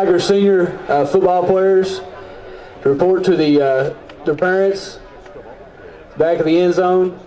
Tiger senior football players to report to their parents back of the end zone.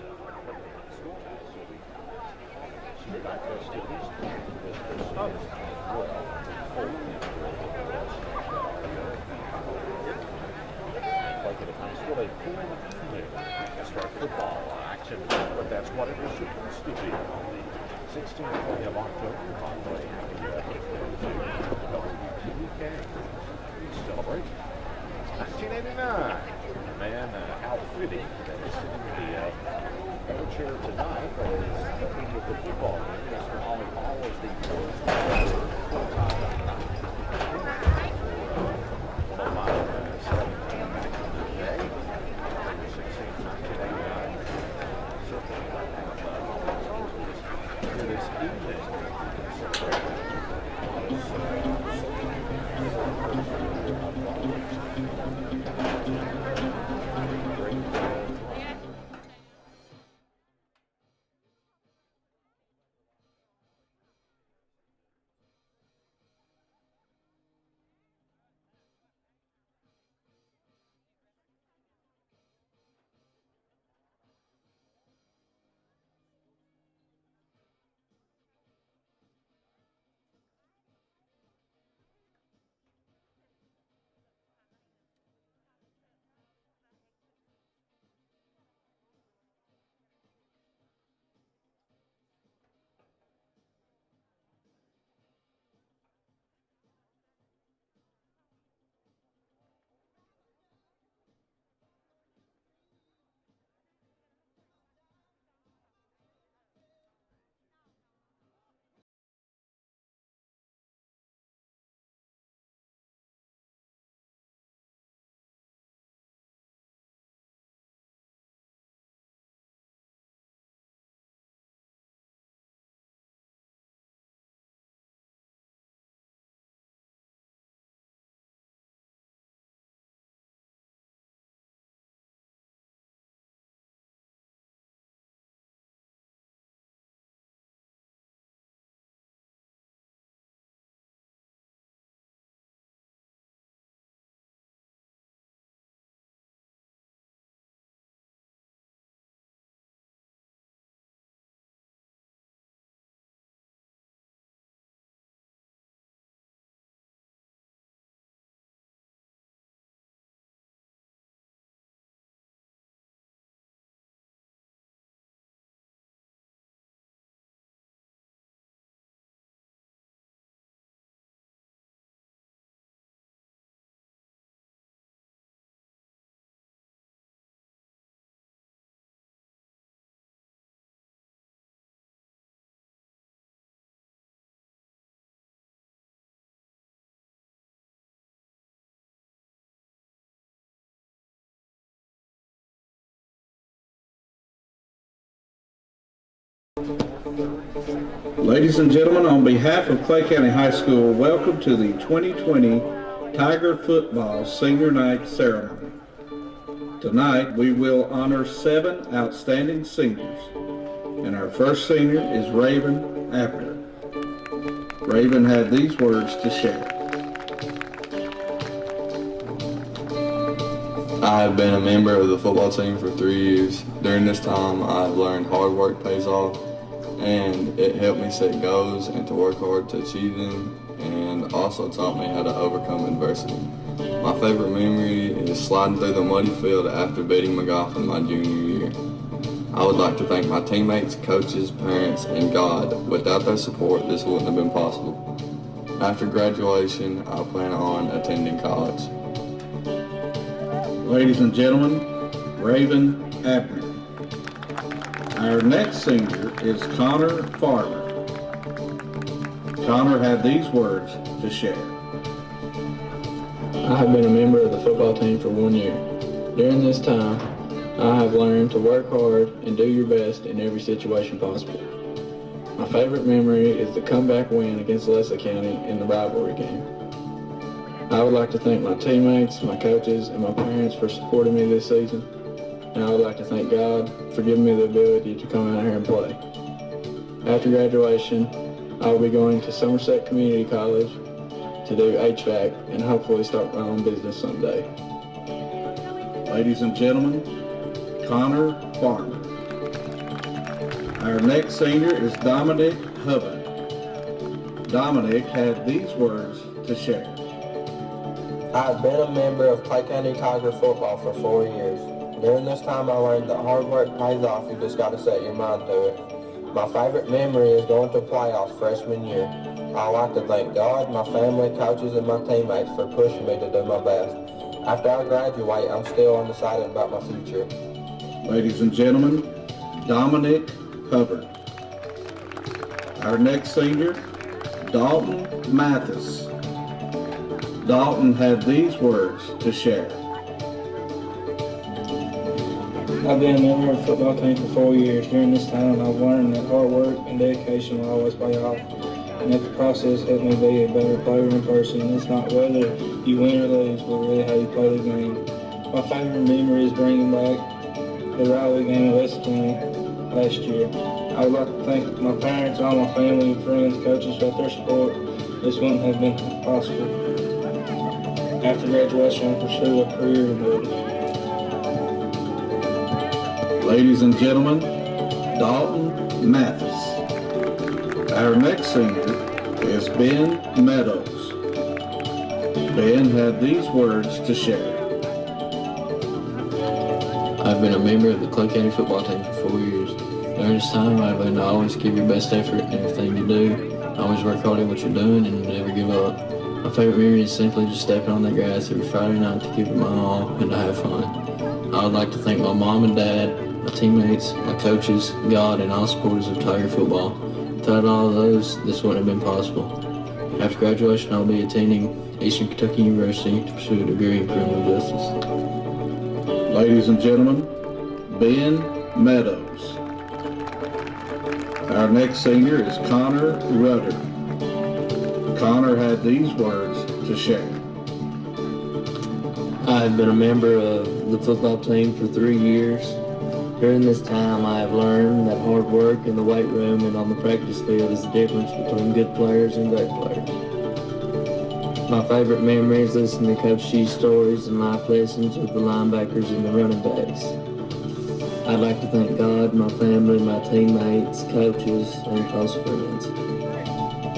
Ladies and gentlemen, on behalf of Clay County High School, welcome to the 2020 Tiger Football Senior Night Ceremony. Tonight, we will honor 7 outstanding seniors, and our first senior is Raven Abner. Raven had these words to share. I have been a member of the football team for 3 years. During this time, I've learned hard work pays off, and it helped me set goals and to work hard to achieve them, and also taught me how to overcome adversity. My favorite memory is sliding through the muddy field after beating McGoffin my junior year. I would like to thank my teammates, coaches, parents, and God. Without their support, this wouldn't have been possible. After graduation, I plan on attending college. Ladies and gentlemen, Raven Abner. Our next senior is Connor Farmer. Connor had these words to share. I have been a member of the football team for 1 year. During this time, I have learned to work hard and do your best in every situation possible. My favorite memory is the comeback win against Leslie County in the rivalry game. I would like to thank my teammates, my coaches, and my parents for supporting me this season. And I would like to thank God for giving me the ability to come out here and play. After graduation, I will be going to Somerset Community College, to do HVAC and hopefully start my own business someday. Ladies and gentlemen, Connor Farmer. Our next senior is Dominic Hubbard. Dominic had these words to share. I've been a member of Clay County Tiger football for 4 years. During this time I learned that hard work pays off, you just got to set your mind to it. My favorite memory is going to playoffs freshman year. I'd like to thank God, my family, coaches, and my teammates for pushing me to do my best. After I graduate, I'm still undecided about my future. Ladies and gentlemen, Dominic Hubbard. Our next senior, Dalton Mathis. Dalton had these words to share. I've been a member of the football team for 4 years. During this time, I've learned that hard work and dedication will always pay off, and that the process helped me be a better player in person. It's not whether you win or lose, but really how you play the game. My favorite memory is bringing back the rivalry game in West County last year. I would like to thank my parents, all my family, friends, coaches for their support. This wouldn't have been possible. After graduation, I'll pursue a career in building. Ladies and gentlemen, Dalton Mathis. Our next senior is Ben Meadows. Ben had these words to share. I've been a member of the Clay County football team for 4 years. During this time, I've learned to always give your best effort in everything you do. Always work hard at what you're doing and never give up. My favorite memory is simply just stepping on the grass every Friday night to give it my all and to have fun. I would like to thank my mom and dad, my teammates, my coaches, God, and all supporters of Tiger football. Without all of those, this wouldn't have been possible. After graduation, I'll be attending Eastern Kentucky University to pursue a degree in criminal justice. Ladies and gentlemen, Ben Meadows. Our next senior is Connor Rudder. Connor had these words to share. I have been a member of the football team for 3 years. During this time, I have learned that hard work in the weight room and on the practice field is the difference between good players and great players. My favorite memory is listening to Coach G's stories and life lessons with the linebackers and the running backs. I'd like to thank God, my family, my teammates, coaches, and close friends.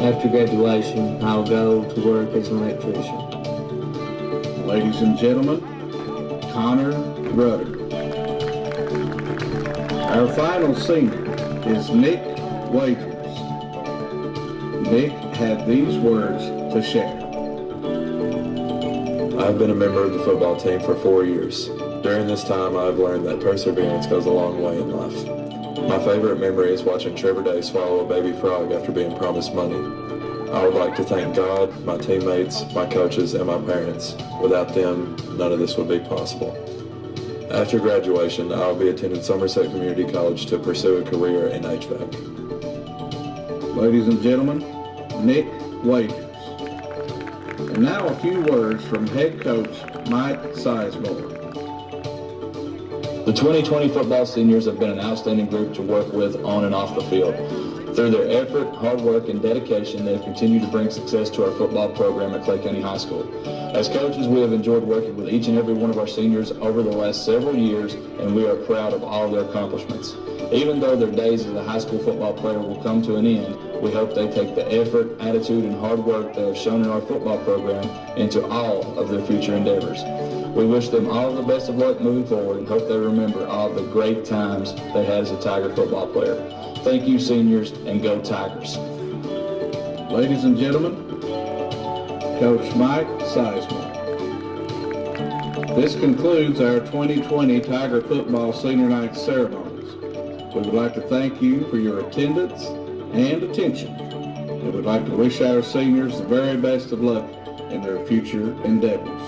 After graduation, I'll go to work as an electrician. Ladies and gentlemen, Connor Rudder. Our final senior is Nick Wagers. Nick had these words to share. I've been a member of the football team for 4 years. During this time, I've learned that perseverance goes a long way in life. My favorite memory is watching Trevor Day swallow a baby frog after being promised money. I would like to thank God, my teammates, my coaches, and my parents. Without them, none of this would be possible. After graduation, I'll be attending Somerset Community College to pursue a career in HVAC. Ladies and gentlemen, Nick Wagers. And now a few words from head coach Mike Sizemore. The 2020 football seniors have been an outstanding group to work with on and off the field. Through their effort, hard work, and dedication, they have continued to bring success to our football program at Clay County High School. As coaches, we have enjoyed working with each and every one of our seniors over the last several years, and we are proud of all their accomplishments. Even though their days as a high school football player will come to an end, we hope they take the effort, attitude, and hard work they have shown in our football program into all of their future endeavors. We wish them all the best of luck moving forward and hope they remember all the great times they had as a Tiger football player. Thank you, seniors, and go Tigers. Ladies and gentlemen, Coach Mike Sizemore. This concludes our 2020 Tiger football senior night ceremonies. We would like to thank you for your attendance and attention, and would like to wish our seniors the very best of luck in their future endeavors.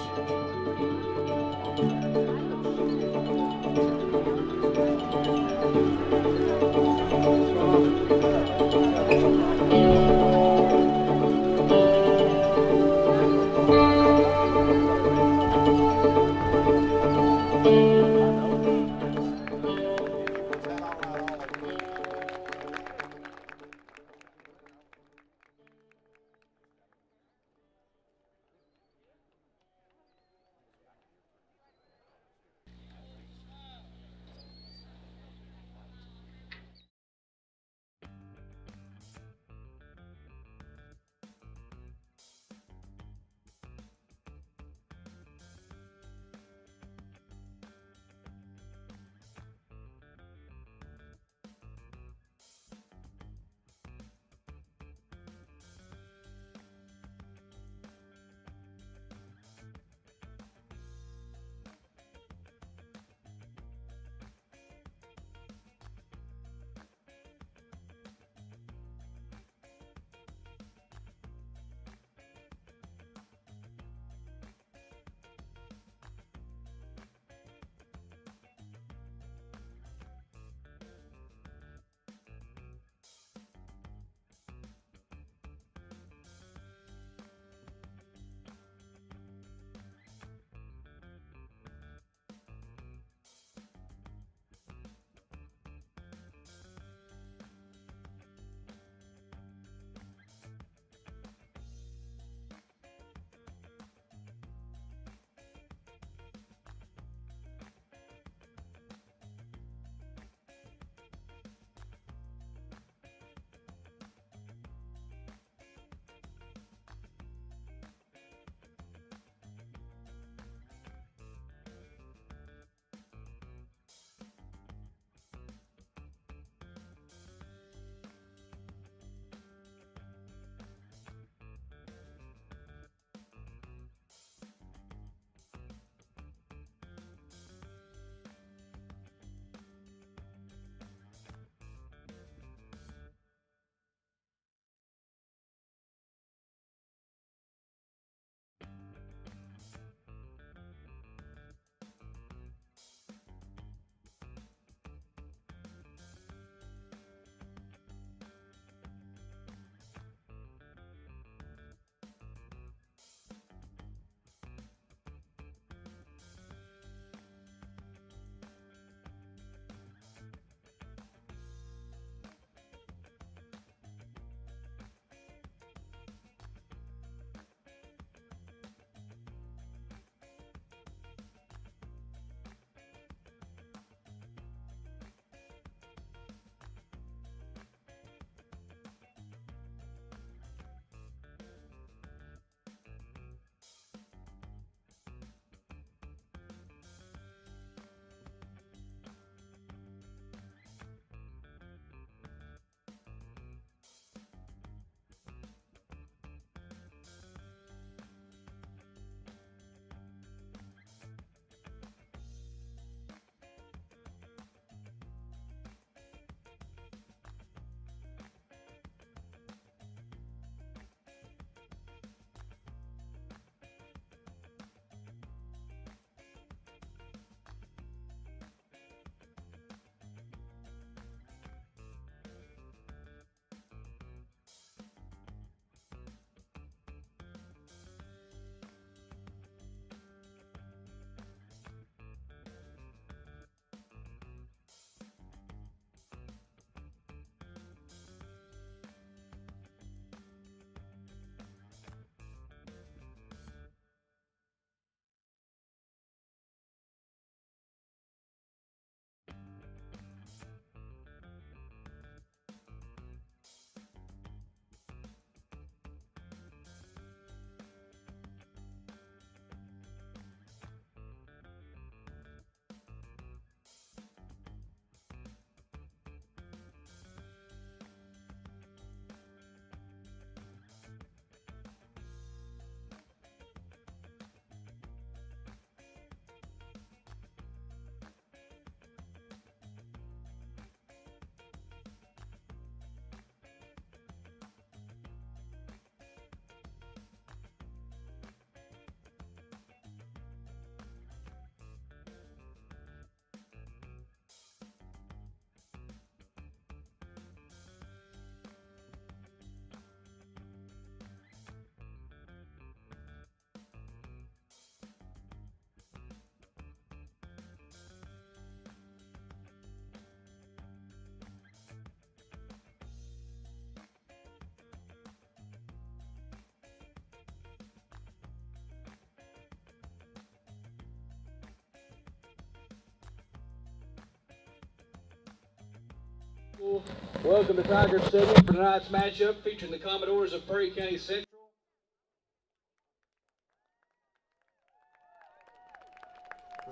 Welcome to Tiger Stadium for tonight's matchup featuring the Commodores of Perry County Central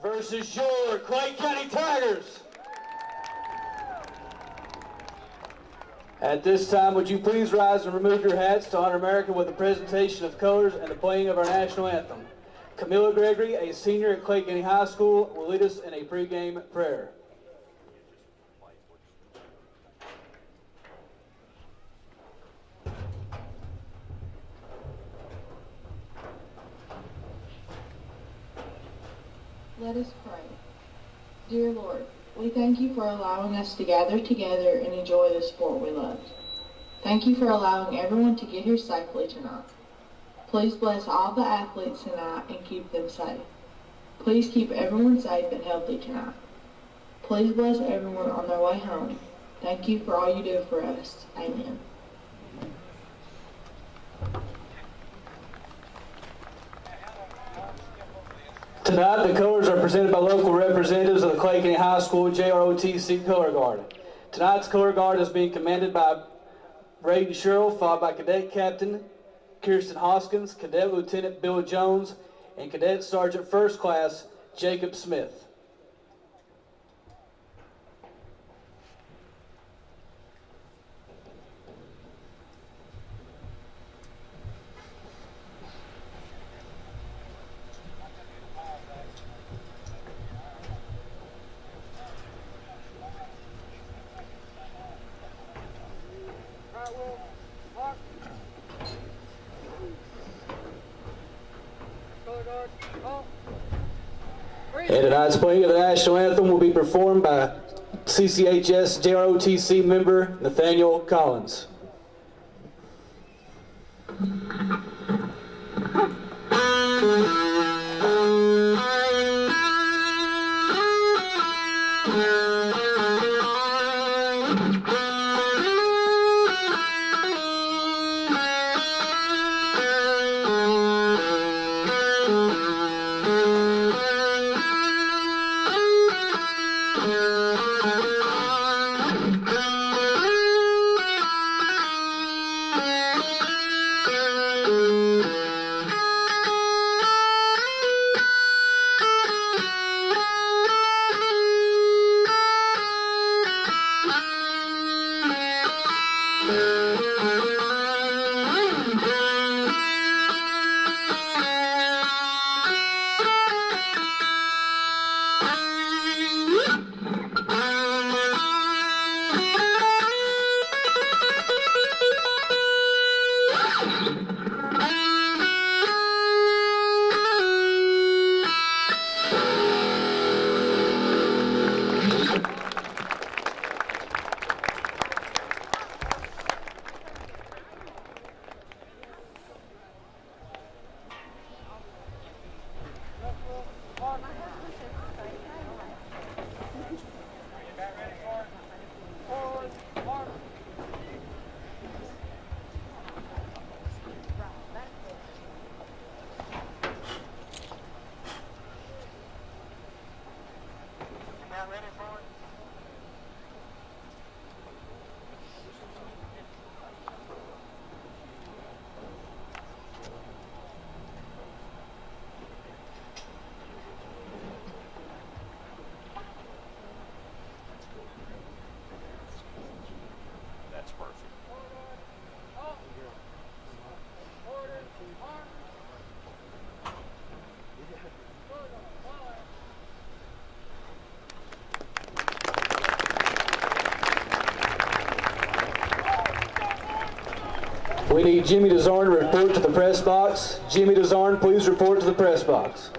versus your Clay County Tigers. At this time, would you please rise and remove your hats to honor America with a presentation of colors and the playing of our national anthem. Camilla Gregory, a senior at Clay County High School, will lead us in a pregame prayer. Let us pray. Dear Lord, we thank you for allowing us to gather together and enjoy the sport we love. Thank you for allowing everyone to get here safely tonight. Please bless all the athletes tonight and keep them safe. Please keep everyone safe and healthy tonight. Please bless everyone on their way home. Thank you for all you do for us. Amen. Tonight, the colors are presented by local representatives of the Clay County High School JROTC Color Guard. Tonight's Color Guard is being commanded by Braden Sherrill, followed by Cadet Captain Kirsten Hoskins, Cadet Lieutenant Bill Jones, and Cadet Sergeant First Class Jacob Smith. And tonight's playing of the national anthem will be performed by CCHS JROTC member Nathaniel Collins. We need Jimmy DeZarn to report to the press box. Jimmy DeZarn, please report to the press box.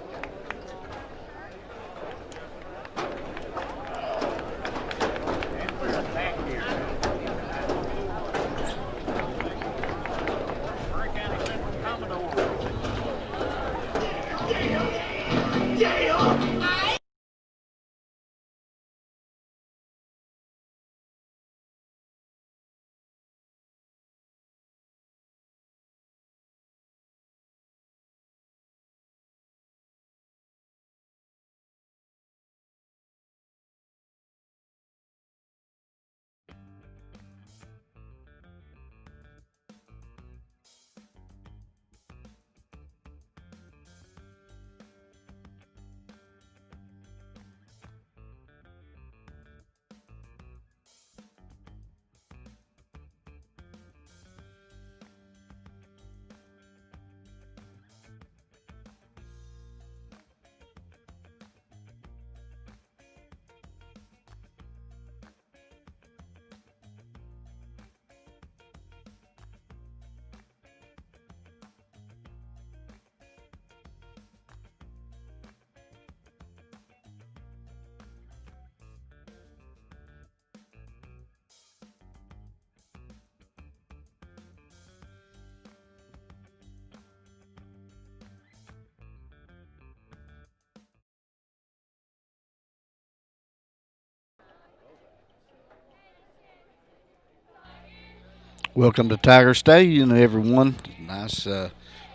Welcome to Tiger Stadium, everyone. Nice,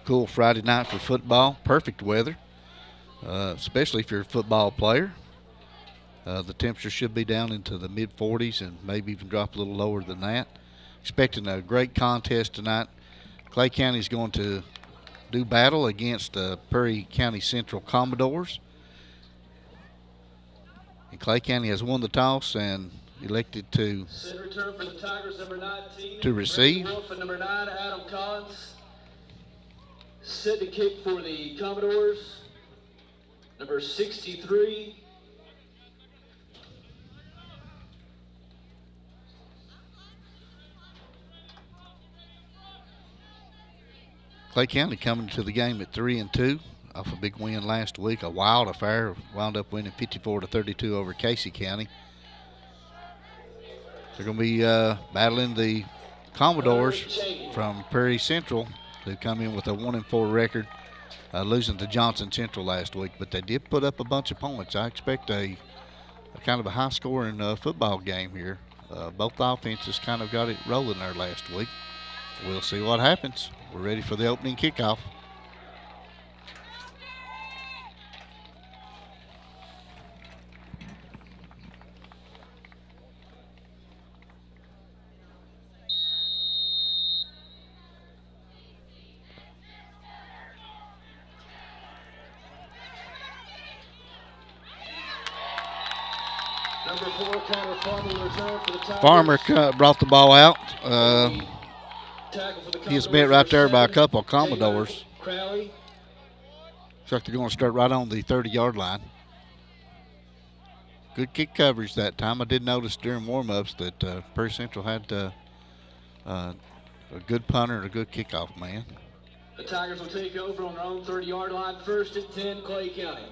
cool Friday night for football. Perfect weather, especially if you're a football player. The temperature should be down into the mid 40s and maybe even drop a little lower than that. Expecting a great contest tonight. Clay County is going to do battle against Perry County Central Commodores. And Clay County has won the toss and elected to return for the Tigers, number 19. receive. Wolf and number 9, Adam Collins. Set to kick for the Commodores, number 63. Clay County coming to the game at 3-2 off a big win last week. A wild affair. Wound up winning 54-32 over Casey County. They're going to be battling the Commodores from Prairie Central, who come in with a 1-4 record, losing to Johnson Central last week. But they did put up a bunch of points. I expect a kind of a high-scoring football game here. Both offenses kind of got it rolling there last week. We'll see what happens. We're ready for the opening kickoff. Number 4, Connor Farmer will return for the Tigers. Farmer brought the ball out. He is met right there by a couple of Commodores. Crowley. Looks like they're going to start right on the 30-yard line. Good kick coverage that time. I did notice during warm-ups that Perry Central had a good punter and a good kickoff man. The Tigers will take over on their own 30-yard line. First and 10, Clay County.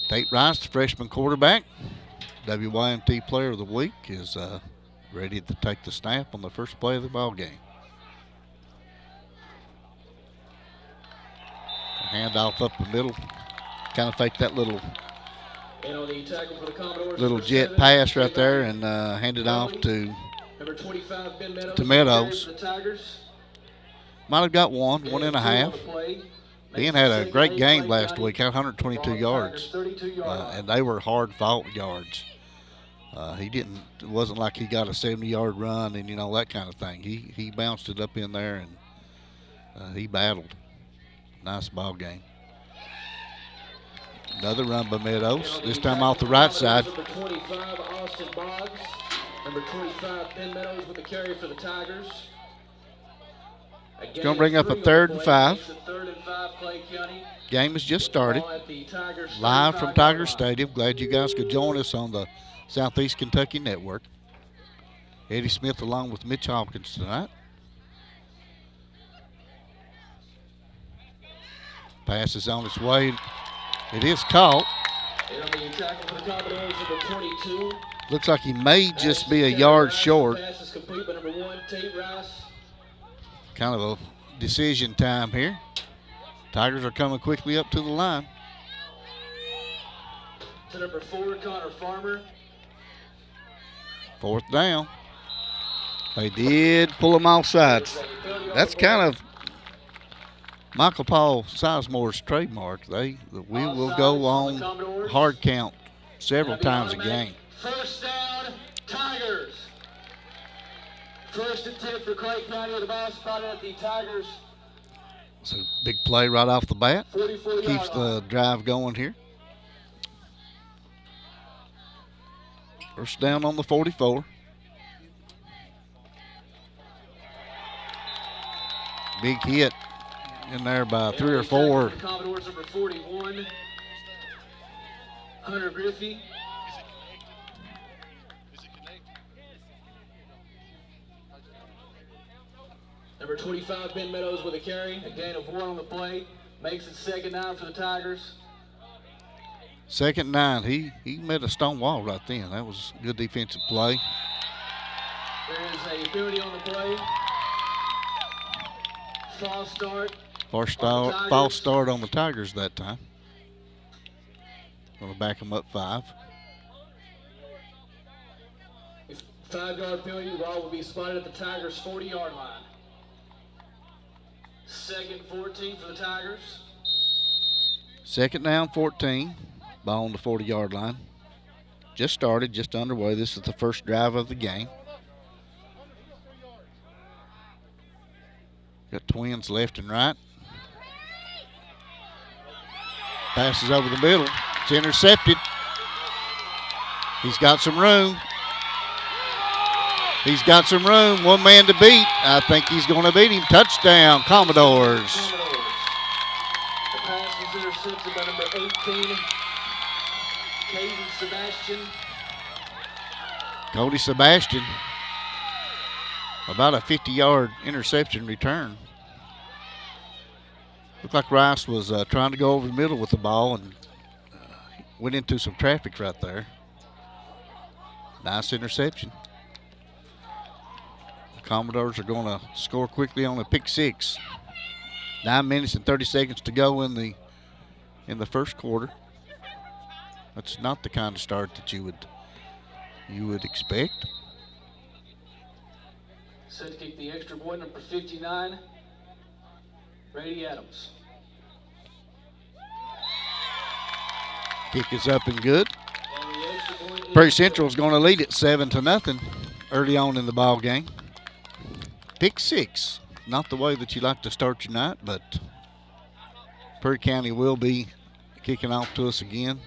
Tate Rice, the freshman quarterback, WYMT Player of the Week, is ready to take the snap on the first play of the ball game. Handoff up the middle, kind of fake that little jet pass right there and hand it off to Meadows. Might have got one and a half. Ben had a great game last week, had 122 yards, and they were hard-fought yards. It wasn't like he got a 70-yard run and, that kind of thing. He bounced it up in there and he battled. Nice ball game. Another run by Meadows, this time off the right side. Number 25, Austin Boggs. Number 25, Ben Meadows with the carry for the Tigers. It's going to bring up a 3rd and 5. Third and 5, Clay County. Game has just started. Live from Tiger Stadium. Glad you guys could join us on the Southeast Kentucky Network. Eddie Smith along with Mitch Hawkins tonight. Pass is on its way. It is caught. Looks like he may just be a yard short. Kind of a decision time here. Tigers are coming quickly up to the line. To number 4, Connor Farmer. 4th down. They did pull him off sides. That's kind of Michael Paul Sizemore's trademark. We will go on hard count several times a game. First down, Tigers. First and 10 for Clay County with the ball spotted at the Tigers. So big play right off the bat. Keeps the drive going here. First down on the 44. Big hit in there by 3 or 4. Commodores number 41, Hunter Griffey. Number 25, Ben Meadows with a carry. A gain of 1 on the play. Makes it 2nd down for the Tigers. 2nd and 9. He met a stone wall right then. That was a good defensive play. There is a penalty on the play. False start. False start on the Tigers that time. Going to back them up 5. 5-yard penalty. The ball will be spotted at the Tigers' 40-yard line. Second 14 for the Tigers. Second down, 14. Ball on the 40-yard line. Just started, just underway. This is the first drive of the game. Got twins left and right. Passes over the middle. It's intercepted. He's got some room. He's got some room. One man to beat. I think he's going to beat him. Touchdown, Commodores. The pass was intercepted by number 18, Caden Sebastian. Cody Sebastian. About a 50-yard interception return. Looked like Rice was trying to go over the middle with the ball and went into some traffic right there. Nice interception. The Commodores are going to score quickly on a pick six. 9 minutes and 30 seconds to go in the first quarter. That's not the kind of start that you would expect. Set to kick the extra point, number 59, Brady Adams. Kick is up and good. And the extra point is Prairie Central is going to lead it 7-0 early on in the ball game. Pick six. Not the way that you like to start your night, but Prairie County will be kicking off to us again.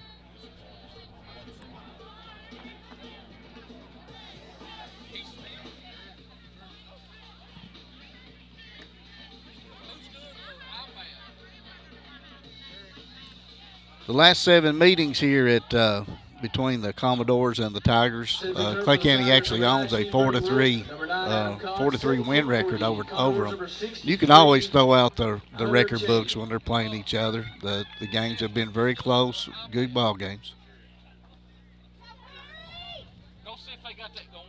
The last 7 meetings here at between the Commodores and the Tigers, Clay County actually owns a 4-3 win record over them. You can always throw out the record books when they're playing each other. The games have been very close, good ball games. Go see if they got that going.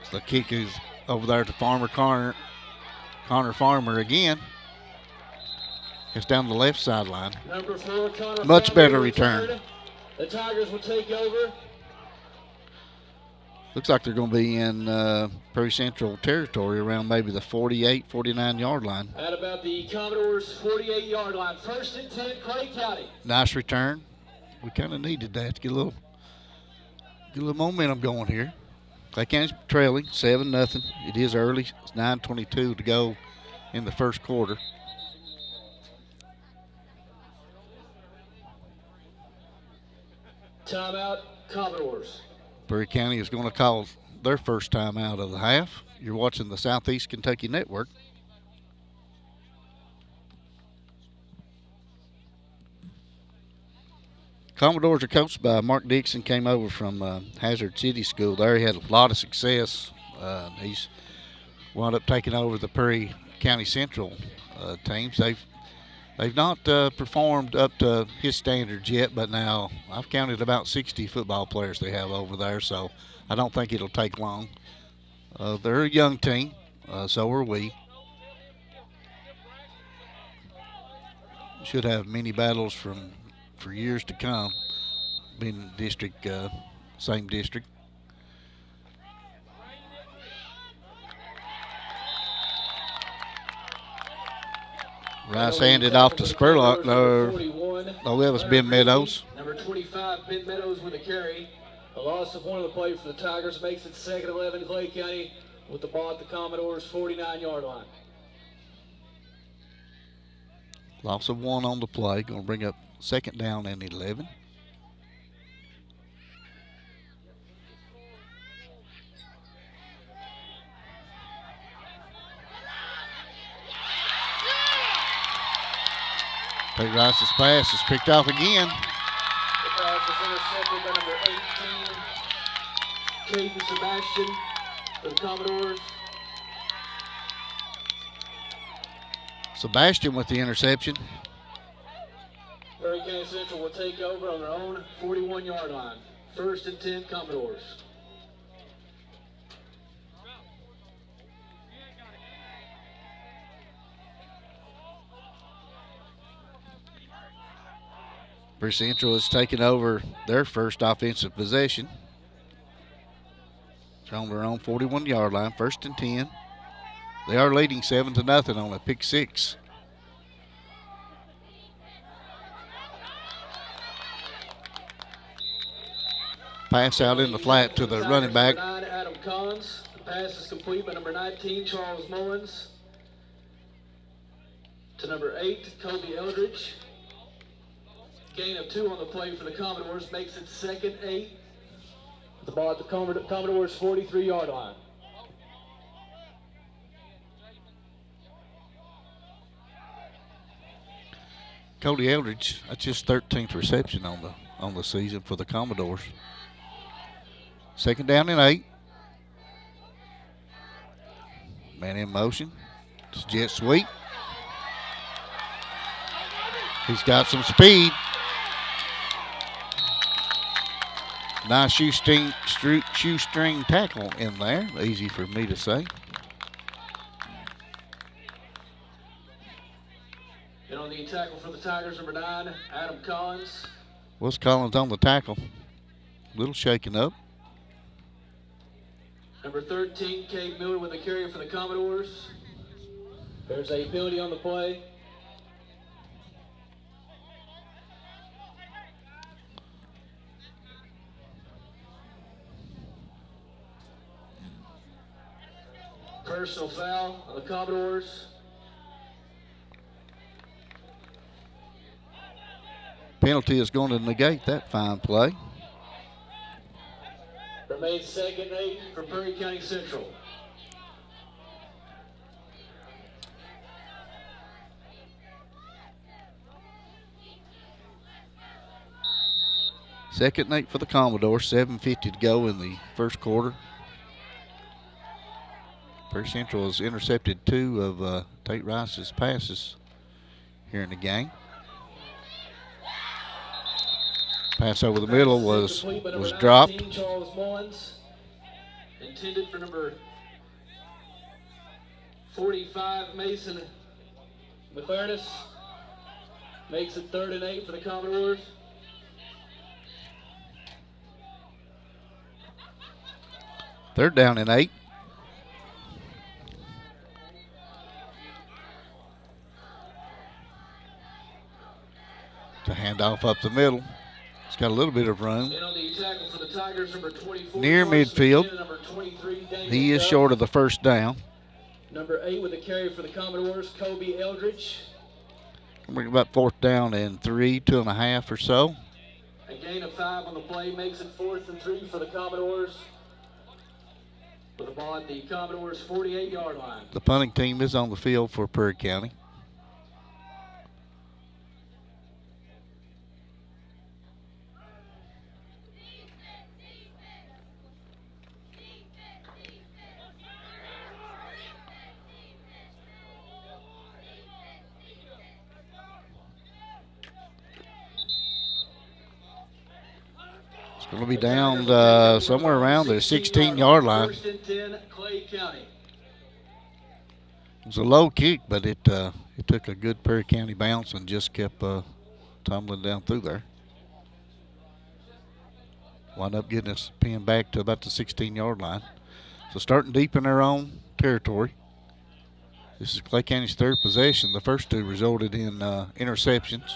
The kick is over there to Connor Farmer again. It's down the left sideline. number 4, Connor Much Farmer better return. The Tigers will take over. Looks like they're going to be in Prairie Central territory around maybe the 48, 49-yard line. At about the Commodores' 48-yard line. First and 10, Clay County. Nice return. We kind of needed that to get a little momentum going here. Clay County's trailing 7-0. It is early. It's 9:22 to go in the first quarter. Timeout, Commodores. Prairie County is going to call their first time out of the half. You're watching the Southeast Kentucky Network. Commodores are coached by Mark Dixon, came over from Hazard City School there. He had a lot of success. He's wound up taking over the Prairie County Central teams. They've not performed up to his standards yet, but now I've counted about 60 football players they have over there, so I don't think it'll take long. They're a young team, so are we. Should have many battles for years to come, being district, same district. Rice handed off to Spurlock. No, that was Ben Meadows. Number 25, Ben Meadows with a carry. A loss of one of the plays for the Tigers makes it 2nd 11, Clay County with the ball at the Commodores' 49-yard line. Loss of one on the play. Going to bring up 2nd down and 11. Pete Rice's pass is picked off again. The pass is intercepted by number 18, Caden Sebastian for the Commodores. Sebastian with the interception. Prairie County Central will take over on their own 41-yard line. 1st and 10, Commodores. Perry Central has taken over their first offensive possession. It's on their own 41-yard line, 1st and 10. They are leading 7-0 on a pick six. Pass out in the flat to the running back. Number 9, Adam Collins. The pass is complete by number 19, Charles Mullins. To number 8, Kobe Eldridge. Gain of 2 on the play for the Commodores makes it 2nd 8. The ball at the Commodores' 43-yard line. Cody Eldridge, that's his 13th reception on the season for the Commodores. 2nd down and 8. Man in motion. It's jet sweep. He's got some speed. Nice shoestring tackle in there. Easy for me to say. And on the tackle for the Tigers, number 9, Adam Collins. Was Collins on the tackle? A little shaken up. Number 13, Cade Miller with a carry for the Commodores. There's a penalty on the play. Personal foul on the Commodores. Penalty is going to negate that fine play. Remains 2nd 8 for Perry County Central. Second and 8 for the Commodores. 7:50 to go in the first quarter. Perry Central has intercepted 2 of Tate Rice's passes here in the game. Pass over the middle was dropped. 19, Charles Mullins, intended for number 45, Mason McClareness. Makes it 3rd and 8 for the Commodores. Third down and 8. To hand off up the middle. It's got a little bit of room. And on the tackle for the Tigers, number 24, near midfield. Number 23, he is short of the first down. Number 8 with a carry for the Commodores, Kobe Eldridge. We're about 4th down and 3, 2.5 or so. A gain of 5 on the play makes it 4th and 3 for the Commodores. With the ball at the Commodores' 48-yard line. The punting team is on the field for Perry County. Going to be down somewhere around the 16-yard line. 1st and 10, Clay County. It was a low kick, but it took a good Perry County bounce and just kept tumbling down through there. Wound up getting us pinned back to about the 16-yard line. So starting deep in their own territory. This is Clay County's 3rd possession. The first 2 resulted in interceptions.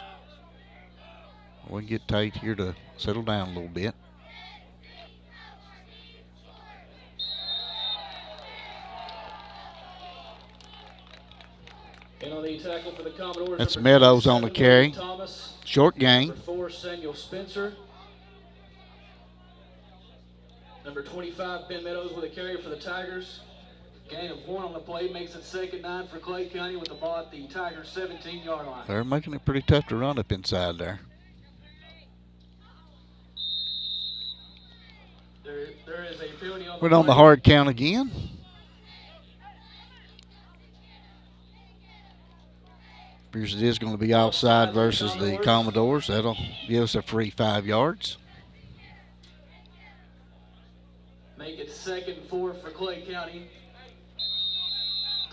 We can get Tate here to settle down a little bit. And on the tackle for the Commodores, that's Meadows on the carry. Thomas, short gain. Number 4, Samuel Spencer. Number 25, Ben Meadows with a carry for the Tigers. Gain of 1 on the play makes it 2nd 9 for Clay County with the ball at the Tigers' 17-yard line. They're making it pretty tough to run up inside there. There is a penalty on the We're on the hard count again. Appears it is going to be offside versus the Commodores. That'll give us a free 5 yards. Make it 2nd and 4 for Clay County.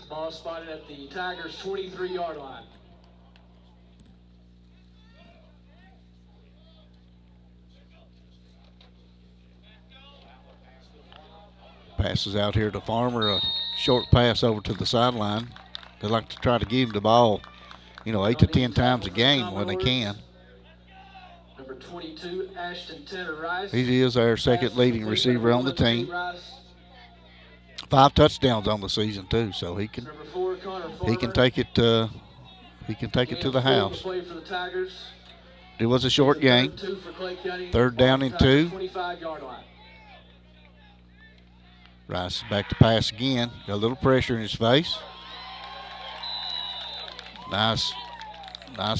Ball spotted at the Tigers' 23-yard line. Passes out here to Farmer, a short pass over to the sideline. They like to try to give him the ball, 8 to 10 times a game when they can. Number 22, Ashton Tanner Rice. He is our second leading receiver on the team. 5 touchdowns on the season too, so he can take it to the house. It was a short game. 3rd down and 2. 25-yard line. Rice is back to pass again. Got a little pressure in his face. Nice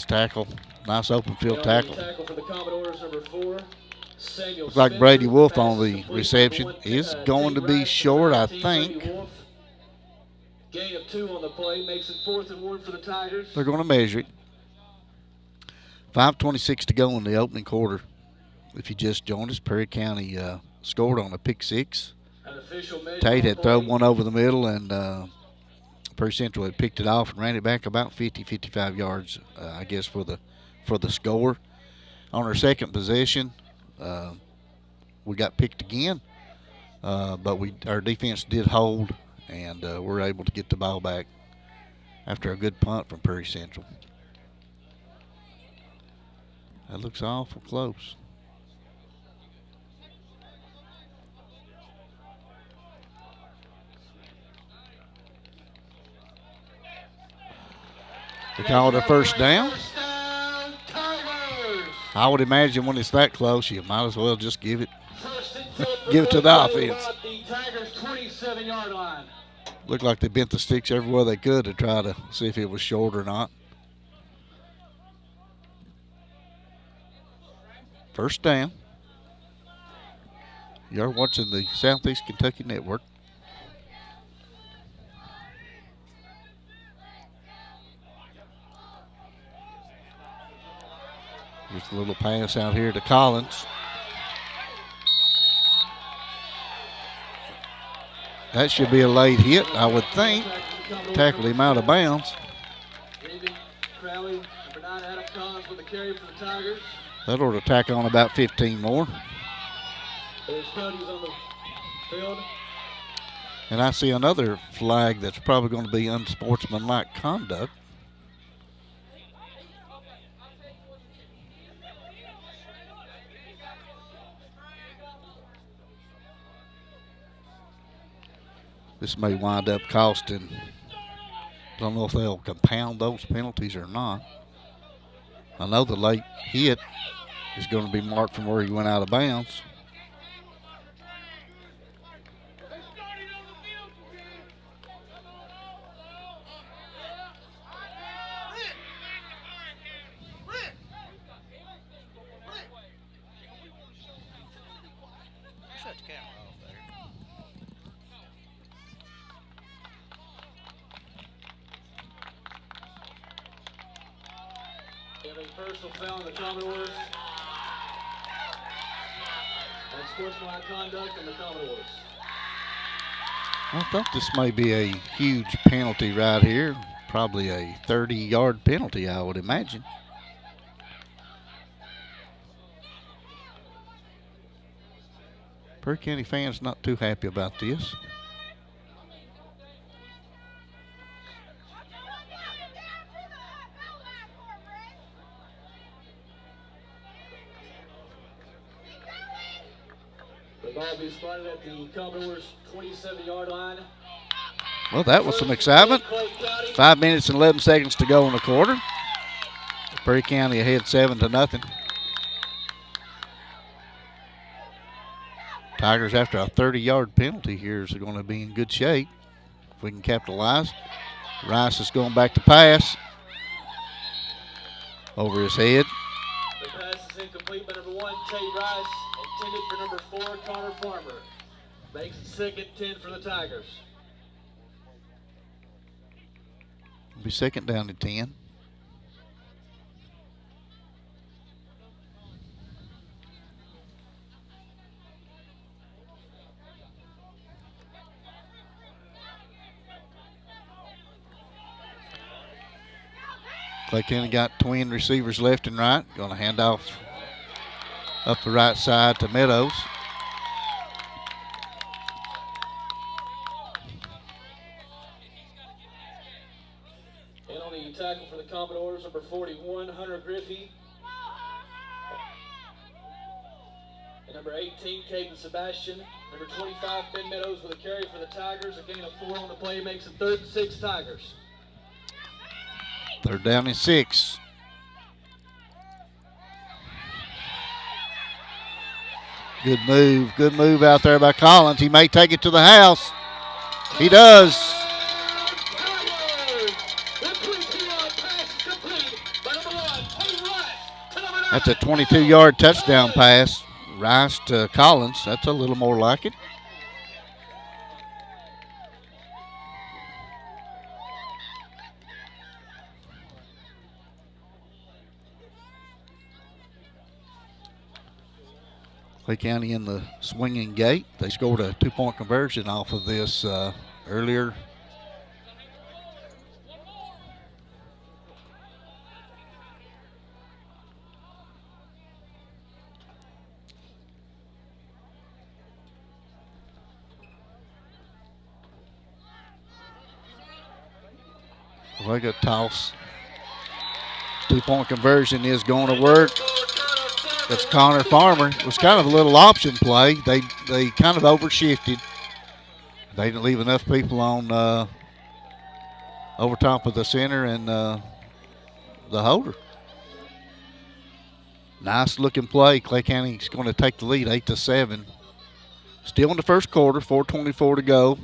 tackle. Nice open field tackle. For the Commodores, number 4, Samuel Looks like Brady Spencer. Wolf on the reception. Is going to be short, I think. Gain of 2 on the play makes it 4th and 1 for the Tigers. They're going to measure it. 5:26 to go in the opening quarter. If you just joined us, Perry County scored on a pick 6. Tate had thrown one over the middle, and Perry Central had picked it off and ran it back about 55 yards, I guess, for the score. On our second possession, we got picked again, but our defense did hold, and we're able to get the ball back after a good punt from Perry Central. That looks awful close. They called a first down. I would imagine when it's that close, you might as well just give it to the offense. Looked like they bent the sticks everywhere they could to try to see if it was short or not. First down. You're watching the Southeast Kentucky Network. Just a little pass out here to Collins. That should be a late hit, I would think. Tackled him out of bounds. That ought to tack on about 15 more. And I see another flag that's probably going to be unsportsmanlike conduct. This may wind up costing. I don't know if they'll compound those penalties or not. I know the late hit is going to be marked from where he went out of bounds. Personal foul on the Commodores. And sportsmanlike conduct on the Commodores. I thought this may be a huge penalty right here. Probably a 30-yard penalty, I would imagine. Perry County fans not too happy about this. The ball will be spotted at the Commodores' 27-yard line. Well, that was some excitement. 5 minutes and 11 seconds to go in the quarter. Perry County ahead 7-0. Tigers, after a 30-yard penalty here, is going to be in good shape if we can capitalize. Rice is going back to pass. Over his head. The pass is incomplete by number 1, Tay Rice, intended for number 4, Connor Farmer. Makes it 2nd 10 for the Tigers. It'll be 2nd down and 10. Clay County got twin receivers left and right. Going to hand off up the right side to Meadows. Making tackle for the Commodores, number 41, Hunter Griffey. And number 18, Caden Sebastian. Number 25, Ben Meadows with a carry for the Tigers. A gain of 4 on the play makes it 3rd and 6 Tigers. 3rd down and 6. Good move out there by Collins. He may take it to the house. He does. That's a 22-yard touchdown pass. Rice to Collins. That's a little more like it. Clay County in the swinging gate. They scored a 2-point conversion off of this earlier. Like a toss. 2-point conversion is going to work. That's Connor Farmer. It was kind of a little option play. They kind of overshifted. They didn't leave enough people on over top of the center and the holder. Nice looking play. Clay County's going to take the lead 8-7. Still in the first quarter, 4:24 to go.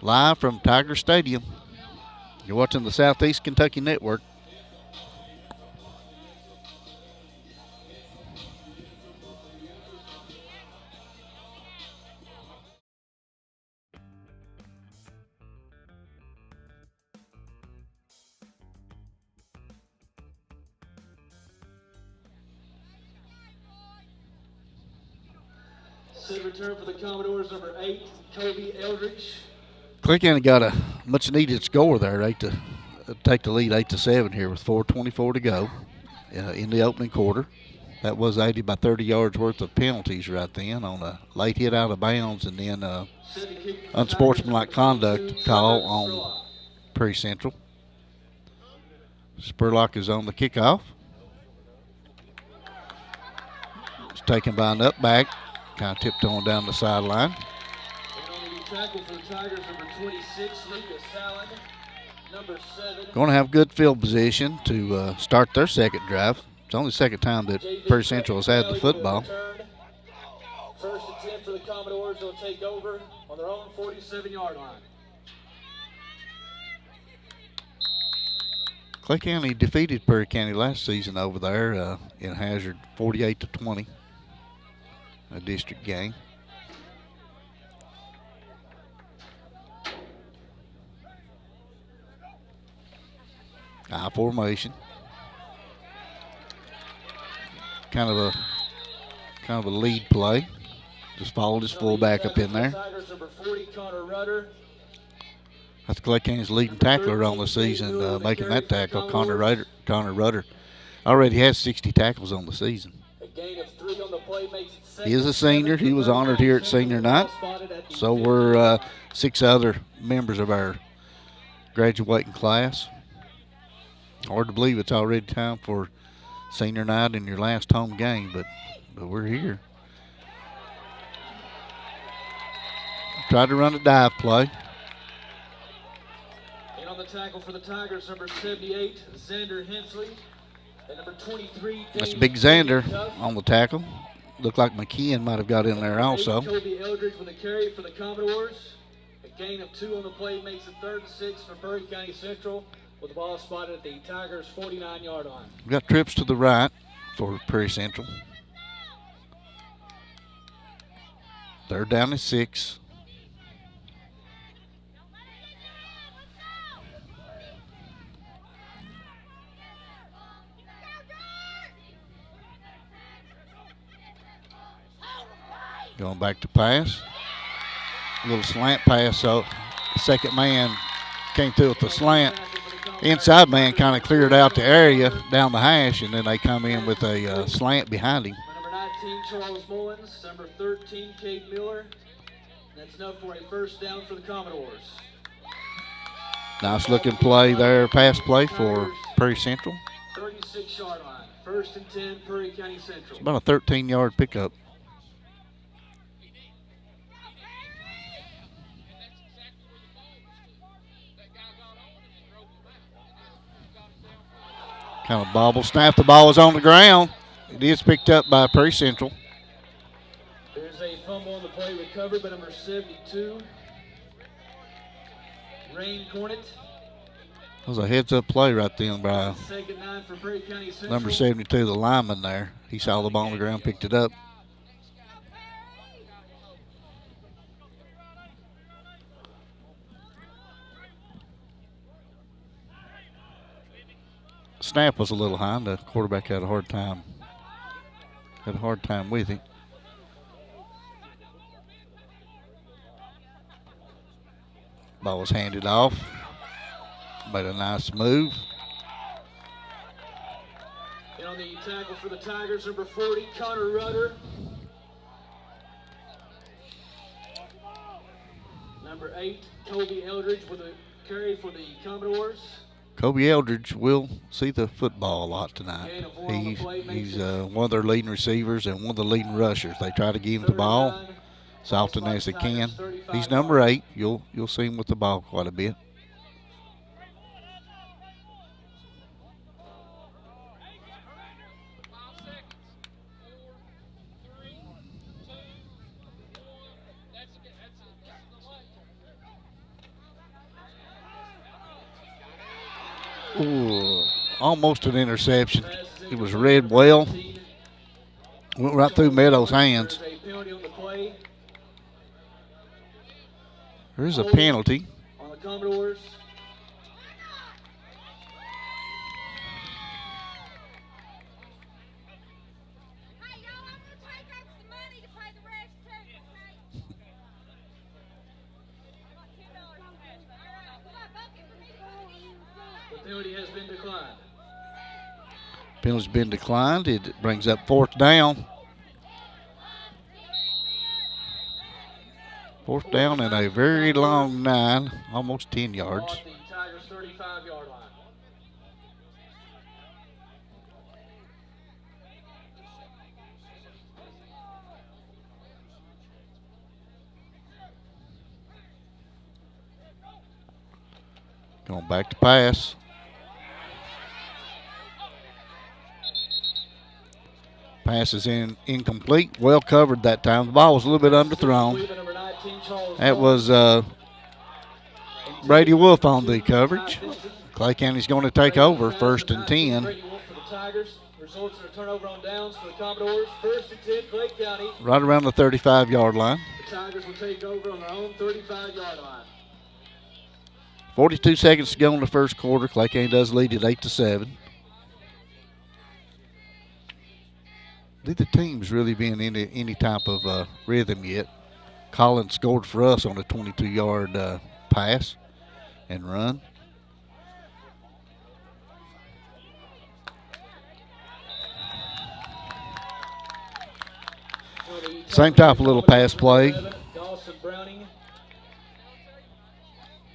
Live from Tiger Stadium. You're watching the Southeast Kentucky Network. Set return for the Commodores, number 8, Kobe Eldridge. Clay County got a much needed score there, take the lead 8-7 here with 4:24 to go in the opening quarter. That was aided by 30 yards worth of penalties right then on a late hit out of bounds and then unsportsmanlike conduct call on Prairie Central. Spurlock is on the kickoff. It's taken by an upback, kind of tiptoeing down the sideline. Tackle for the Tigers, number 26, Lucas Allen. Number 7. Going to have good field position to start their second drive. It's only the second time that Prairie Central has had the football. First and 10 for the Commodores. They'll take over on their own 47-yard line. Clay County defeated Prairie County last season over there in Hazard 48-20, a district game. I formation. Kind of a lead play. Just followed his fullback up in there. That's Clay County's leading tackler on the season, making that tackle, Connor Rudder. Already has 60 tackles on the season. He is a senior. He was honored here at senior night. So were 6 other members of our graduating class. Hard to believe it's already time for senior night and your last home game, but we're here. Tried to run a dive play. And on the tackle for the Tigers, number 78, Xander Hensley. And number 23, that's Big Xander on the tackle. Looked like McKeon might have got in there also. Kobe Eldridge with a carry for the Commodores. A gain of 2 on the play makes it 3rd and 6 for Prairie County Central, with the ball spotted at the Tigers' 49-yard line. We've got trips to the right for Prairie Central. 3rd down and 6. Going back to pass. A little slant pass, so the second man came through with the slant. Inside man kind of cleared out the area down the hash, and then they come in with a slant behind him. Number 19, Charles Mullins. Number 13, Cade Miller. That's enough for a first down for the Commodores. Nice looking play there, pass play for Prairie Central. 36-yard line. 1st and 10, Prairie County Central. It's about a 13-yard pickup. Kind of bobble snap. The ball is on the ground. It is picked up by Prairie Central. There's a fumble on the play recovered by number 72, Rain Cornett. That was a heads-up play right then by 2nd and 9 for Prairie County Central. number 72, the lineman there. He saw the ball on the ground, picked it up. Snap was a little high. The quarterback had a hard time with it. Ball was handed off. Made a nice move. And on the tackle for the Tigers, number 40, Connor Rudder. Number 8, Toby Eldridge with a carry for the Commodores. Kobe Eldridge will see the football a lot tonight. He's one of their leading receivers and one of the leading rushers. They try to give him the ball as often as they can. He's number 8. You'll see him with the ball quite a bit. Ooh, almost an interception. It was read well. Went right through Meadows' hands. There's a penalty. On the Commodores. Penalty has been declined. Penalty's been declined. It brings up 4th down. 4th down and a very long 9, almost 10 yards. On the Tigers' 35-yard line. Going back to pass. Pass is incomplete. Well covered that time. The ball was a little bit underthrown. That was Brady Wolf on the coverage. Clay County's going to take over 1st and 10. Brady Wolf for the Tigers. Results in a turnover on downs for the Commodores. 1st and 10, Clay County. Right around the 35-yard line. The Tigers will take over on their own 35-yard line. 42 seconds to go in the first quarter. Clay County does lead at 8-7. Neither team's really been in any type of rhythm yet. Collins scored for us on a 22-yard pass and run. Same type of little pass play. Dawson Browning.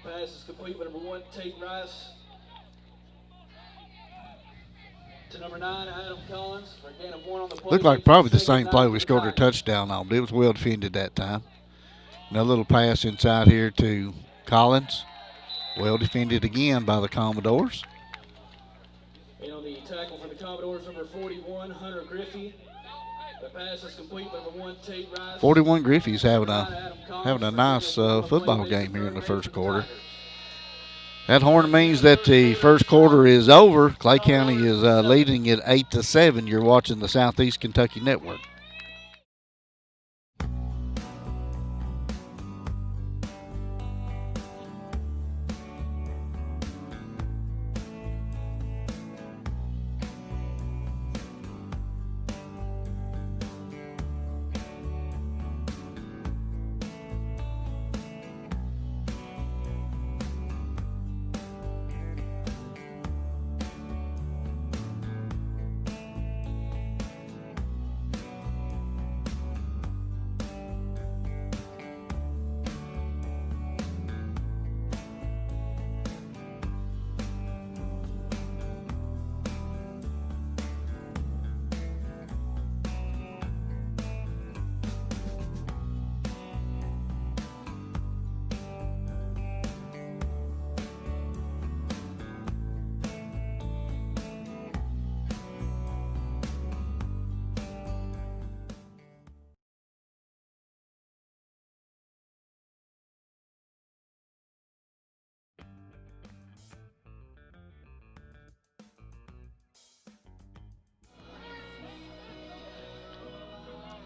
Pass is complete by number 1, Tate Rice. To number 9, Adam Collins for a gain of 1 on the play. Looked like probably the same play we scored a touchdown on, but it was well defended that time. Another little pass inside here to Collins. Well defended again by the Commodores. And on the tackle for the Commodores, number 41, Hunter Griffey. The pass is complete by number 1, Tate Rice. 41 Griffey's having a nice football game here in the first quarter. That horn means that the first quarter is over. Clay County is leading it 8-7. You're watching the Southeast Kentucky Network.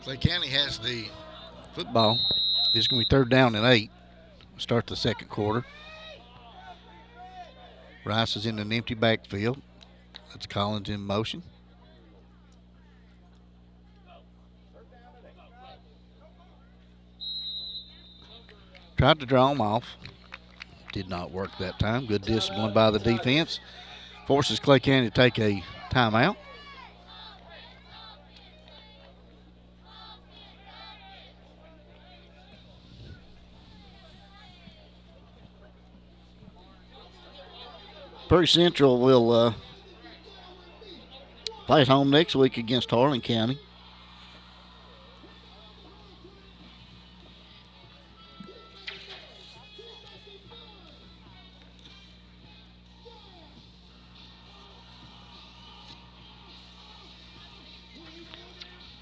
Clay County has the football. It's going to be 3rd down and 8. Start the second quarter. Rice is in an empty backfield. That's Collins in motion. Tried to draw him off. Did not work that time. Good discipline by the defense. Forces Clay County to take a timeout. Prairie Central will play at home next week against Harlan County.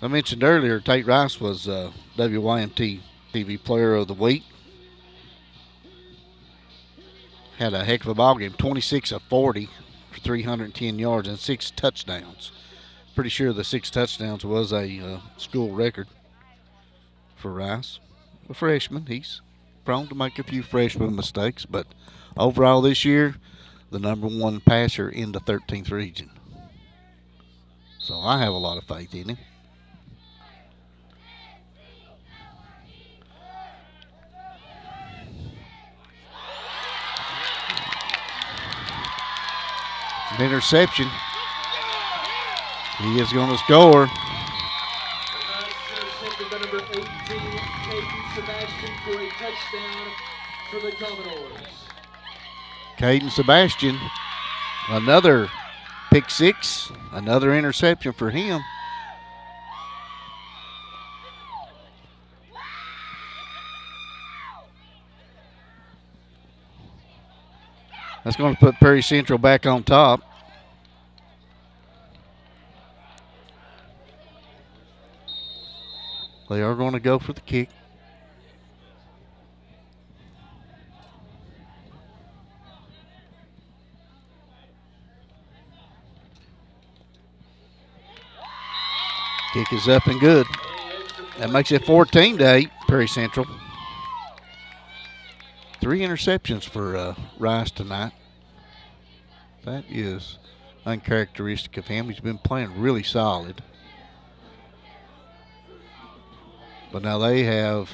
I mentioned earlier, Tate Rice was WYMT TV Player of the Week. Had a heck of a ball game, 26 of 40 for 310 yards and 6 touchdowns. Pretty sure the 6 touchdowns was a school record for Rice. A freshman, he's prone to make a few freshman mistakes, but overall this year, the #1 passer in the 13th region. So I have a lot of faith in him. An interception. He is going to score. Intercepted by number 18, Caden Sebastian, for a touchdown for the Commodores. Caden Sebastian, another pick six, another interception for him. That's going to put Prairie Central back on top. They are going to go for the kick. Kick is up and good. That makes it 14-8, Prairie Central. 3 interceptions for Rice tonight. That is uncharacteristic of him. He's been playing really solid. But now they have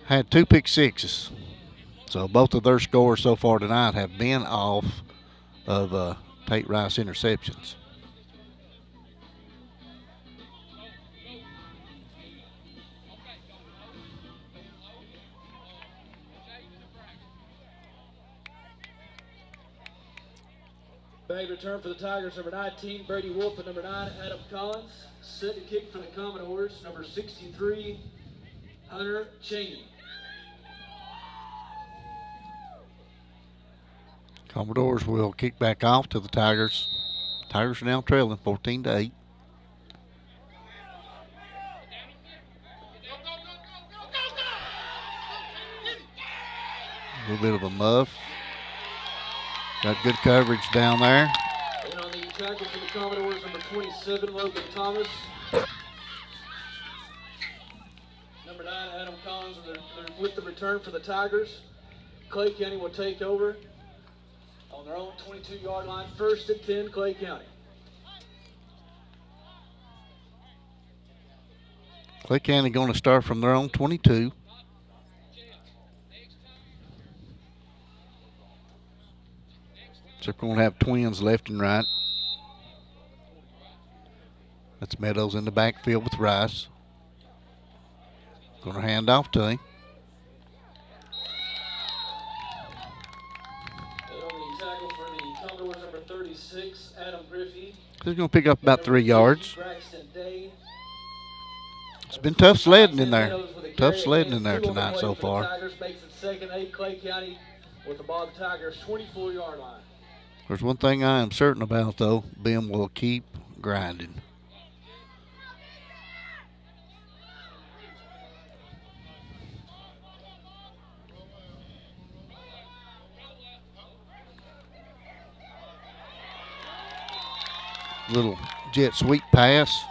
had 2 pick sixes. So both of their scores so far tonight have been off of Tate Rice interceptions. Bag return for the Tigers, number 19, Brady Wolf, and number 9, Adam Collins. Set to kick for the Commodores, number 63, Hunter Cheney. Commodores will kick back off to the Tigers. Tigers are now trailing 14-8. A little bit of a muff. Got good coverage down there. And on the tackle for the Commodores, number 27, Logan Thomas. Number 9, Adam Collins, with the return for the Tigers. Clay County will take over on their own 22-yard line. 1st and 10, Clay County. Clay County going to start from their own 22. So we're going to have twins left and right. That's Meadows in the backfield with Rice. Going to hand off to him. And on the tackle for the Commodores, number 36, Adam Griffey. He's going to pick up about 3 yards. Braxton Day. It's been tough sledding in there. Tough sledding in there tonight so far. Tigers makes it 2nd 8, Clay County with the ball at the Tigers' 24-yard line. There's one thing I am certain about, though. Ben will keep grinding. Little jet sweep pass.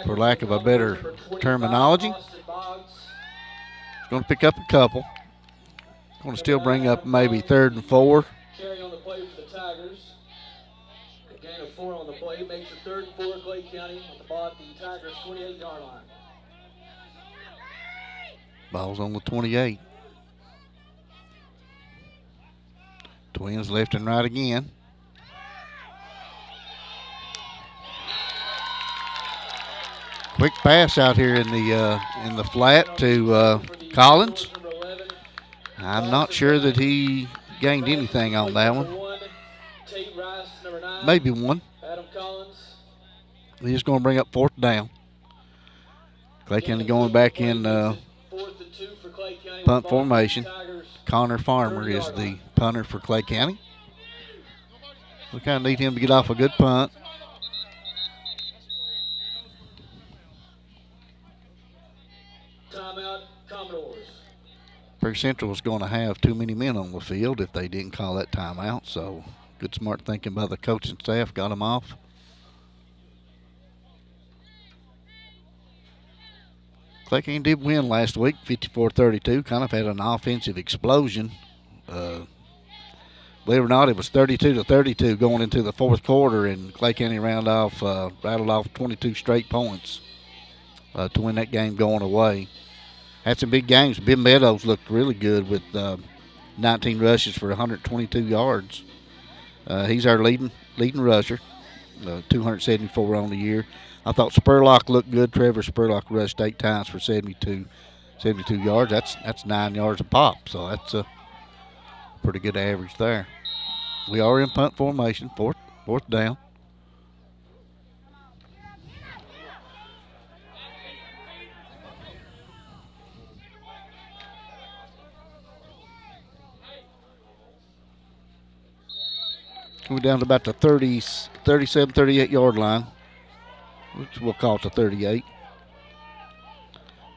for lack of a better terminology. He's going to pick up a couple. Going to still bring up maybe 3rd and 4. Carry on the play for the Tigers. A gain of 4 on the play makes it 3rd and 4 Clay County with the ball at the Tigers' 28-yard line. Ball's on the 28. Twins left and right again. Quick pass out here in the flat to Collins. I'm not sure that he gained anything on that one. Maybe one. He's going to bring up 4th down. Clay County going back in punt formation. Connor Farmer is the punter for Clay County. We kind of need him to get off a good punt. Timeout, Commodores. Prairie Central was going to have too many men on the field if they didn't call that timeout, so good smart thinking by the coaching staff got them off. Clay County did win last week, 54-32, kind of had an offensive explosion. Believe it or not, it was 32-32 going into the 4th quarter, and Clay County rattled off 22 straight points to win that game going away. Had some big games. Ben Meadows looked really good with 19 rushes for 122 yards. He's our leading rusher, 274 on the year. I thought Spurlock looked good. Trevor Spurlock rushed 8 times for 72 yards. That's 9 yards a pop, so that's a pretty good average there. We are in punt formation, fourth down. We're down to about the 37, 38-yard line, which we'll call it the 38.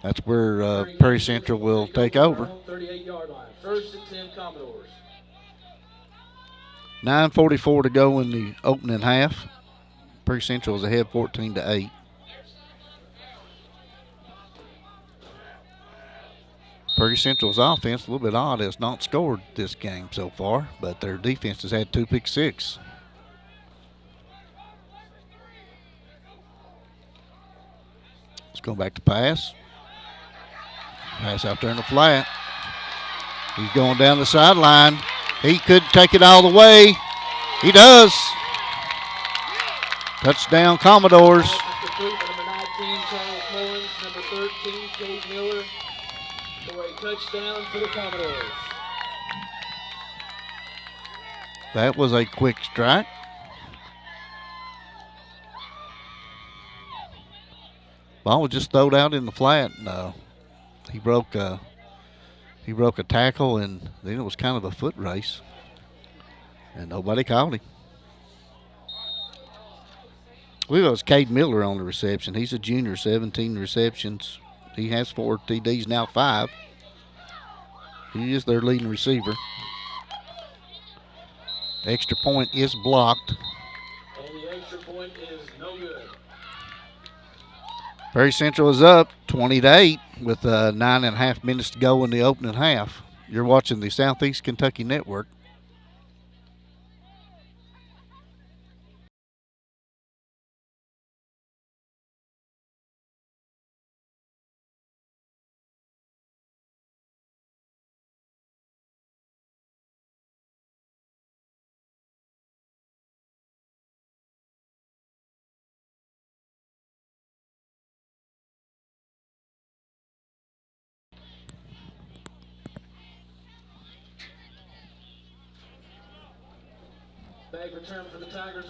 That's where Prairie Central will take over. 38-yard line. 1st and 10 Commodores. 9:44 to go in the opening half. Prairie Central is ahead 14-8. Prairie Central's offense, a little bit odd, has not scored this game so far, but their defense has had 2 pick six. Let's go back to pass. Pass out there in the flat. He's going down the sideline. He could take it all the way. He does. Touchdown, Commodores. Number 19, Charles Mullins. Number 13, Cade Miller. For a touchdown for the Commodores. That was a quick strike. Ball was just thrown out in the flat. And, he broke a tackle, and then it was kind of a foot race, and nobody caught him. I believe it was Cade Miller on the reception. He's a junior, 17 receptions. He has 4 TDs, now 5. He is their leading receiver. The extra point is blocked. And the extra point is no good. Prairie Central is up 20-8 with 9.5 minutes to go in the opening half. You're watching the Southeast Kentucky Network.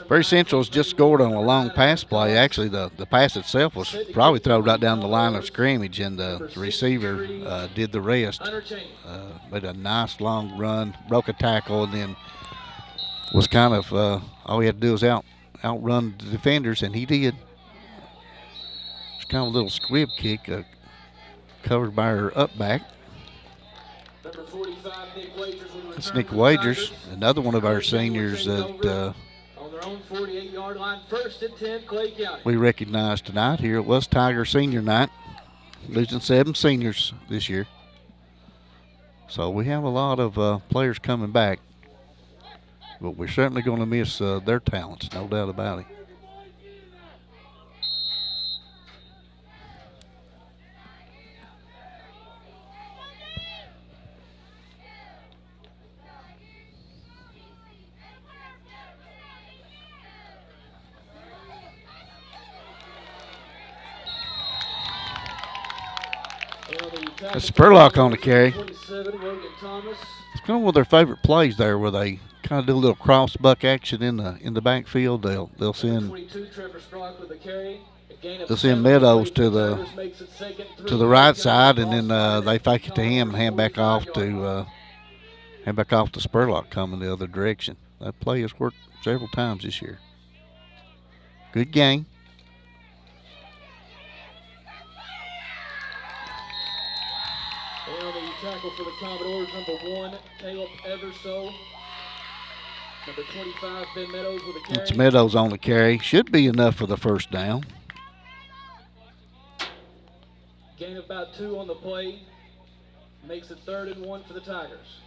Prairie Central's just scored on a long pass play. Actually, the pass itself was probably thrown right down the line of scrimmage, and the receiver did the rest. Made a nice long run, broke a tackle, and then was kind of all he had to do was outrun the defenders, and he did. It's kind of a little squib kick covered by her up back. Number 45, Nick Wagers. That's Nick Wagers, another one of our seniors that their own 48-yard line. 1st and 10, Clay County. We recognize tonight here it was Tiger Senior Night, losing 7 seniors this year. So we have a lot of players coming back, but we're certainly going to miss their talents, no doubt about it. That's Spurlock on the carry. It's kind of one of their favorite plays there, where they kind of do a little cross buck action in the backfield. They'll send Meadows to the right side, and then they fake it to him and hand back off to Spurlock coming the other direction. That play has worked several times this year. Good game. Tackle for the Commodores, number 1, Caleb Everso. Number 25, Ben Meadows with a carry. It's Meadows on the carry. Should be enough for the first down. Gain of about 2 on the play. Makes it 3rd and 1 for the Tigers.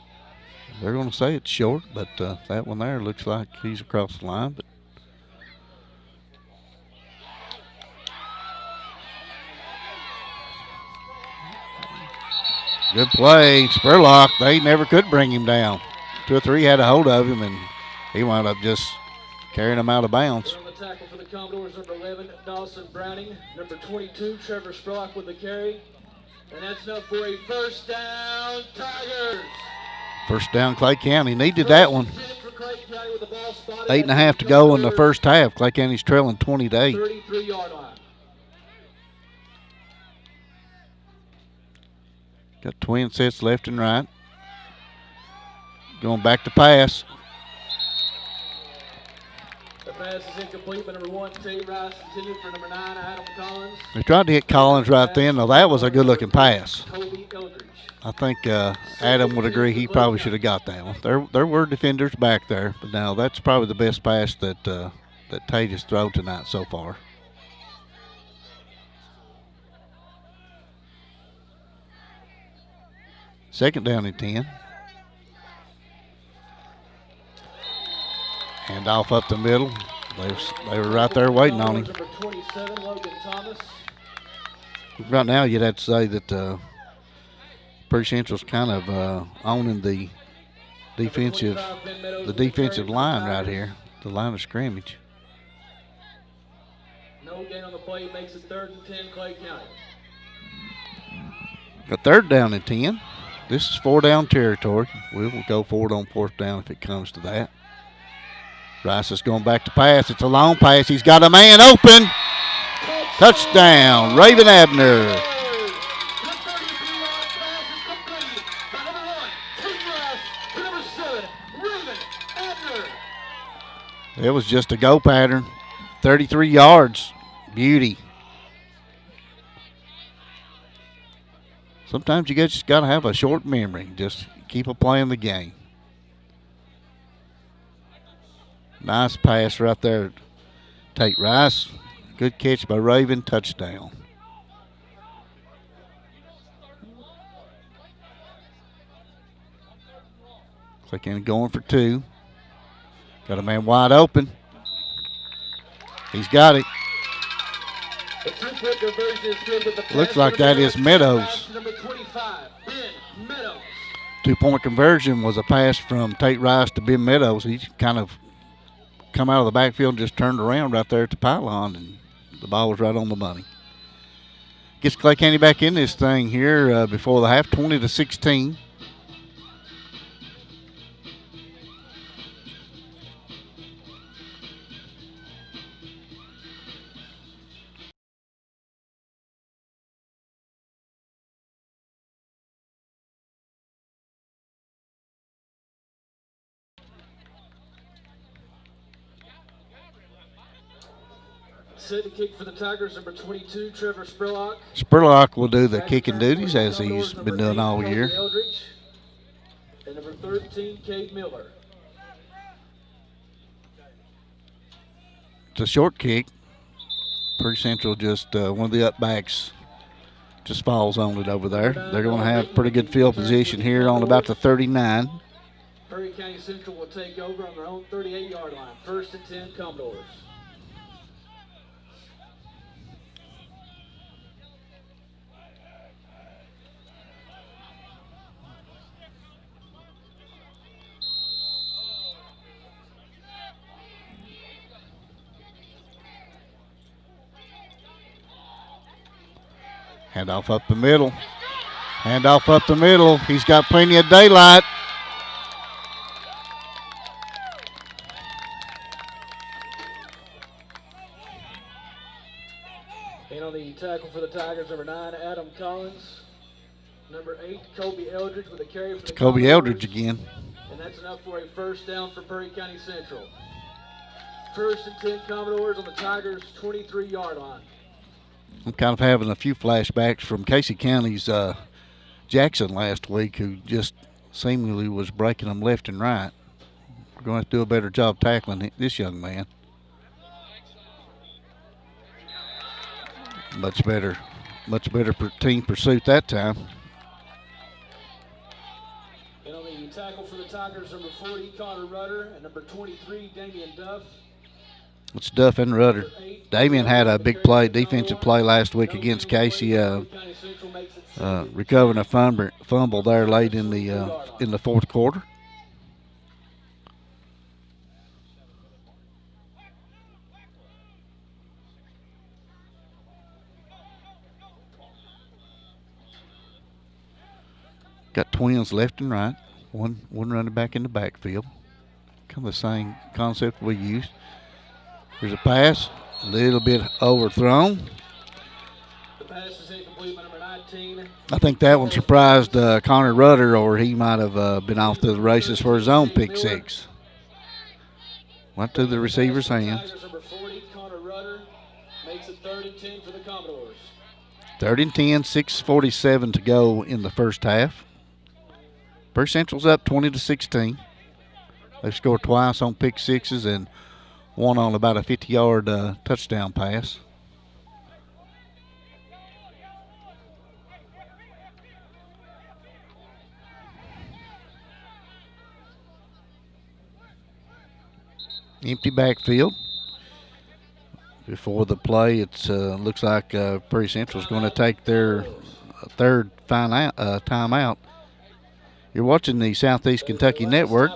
They're going to say it's short, but that one there looks like he's across the line. But good play. Spurlock, they never could bring him down. 2 or 3 had a hold of him, and he wound up just carrying him out of bounds. On the tackle for the Commodores, number 11, Dawson Browning. Number 22, Trevor Spurlock with the carry. And that's enough for a 1st down, Tigers. First down, Clay County. Needed that one. 8.5 to go in the first half. Clay County's trailing 20-8. 33-yard line. Got twin sets left and right. Going back to pass. The pass is incomplete, but number 1, Tate Rice intended for number 9, Adam Collins. They tried to hit Collins right then. Now, that was a good-looking pass. Toby Eldridge. I think Adam would agree he probably should have got that one. There were defenders back there, but now that's probably the best pass that Tate has thrown tonight so far. Second down and 10. Hand off up the middle. They were right there waiting on him. Number 27, Logan Thomas. Right now, you'd have to say that Prairie Central's kind of owning the defensive line right here, the line of scrimmage. No gain on the play, makes it 3rd and 10, Clay County. A 3rd down and 10. This is 4-down territory. We will go forward on 4th down if it comes to that. Rice is going back to pass. It's a long pass. He's got a man open. Touchdown, Raven Abner. It was just a go pattern. 33 yards. Beauty. Sometimes you just got to have a short memory. Just keep playing the game. Nice pass right there. Tate Rice. Good catch by Raven. Touchdown. Clicking and going for 2. Got a man wide open. He's got it. Looks like that is Meadows. 2-point conversion was a pass from Tate Rice to Ben Meadows. He's kind of come out of the backfield and just turned around right there at the pylon, and the ball was right on the money. Gets Clay County back in this thing here before the half, 20-16. Set to kick for the Tigers, number 22, Trevor Spurlock. Spurlock will do the kicking duties as he's been doing all year. Eldridge. And number 13, Cade Miller. It's a short kick. Pretty Central just one of the upbacks just falls on it over there. They're going to have pretty good field position here on about the 39. Perry County Central will take over on their own 38-yard line. 1st and 10, Commodores. Handoff up the middle. Handoff up the middle. He's got plenty of daylight. And on the tackle for the Tigers, number 9, Adam Collins. Number 8, Kobe Eldridge with a carry for the Kobe Eldridge again. And that's enough for a 1st down for Perry County Central. 1st and 10 Commodores on the Tigers' 23-yard line. I'm kind of having a few flashbacks from Casey County's Jackson last week, who just seemingly was breaking them left and right. We're going to have to do a better job tackling this young man. Much better team pursuit that time. And on the tackle for the Tigers, number 40, Connor Rudder, and number 23, Damian Duff. It's Duff and Rudder. Damian had a big play, defensive play last week against Casey, recovering a fumble there late in the fourth quarter. Got twins left and right. One running back in the backfield. Kind of the same concept we used. Here's a pass, a little bit overthrown. The pass is incomplete by number 19. I think that one surprised Connor Rudder, or he might have been off to the races for his own pick six. Went to the receiver's hands. Number 40, Connor Rudder, makes it 3rd and 10 for the Commodores. 3rd and 10, 6:47 to go in the first half. Perry Central's up 20-16. They've scored twice on pick sixes and one on about a 50-yard touchdown pass. Empty backfield. Before the play, it looks like Perry Central's going to take their third timeout. You're watching the Southeast Kentucky Network.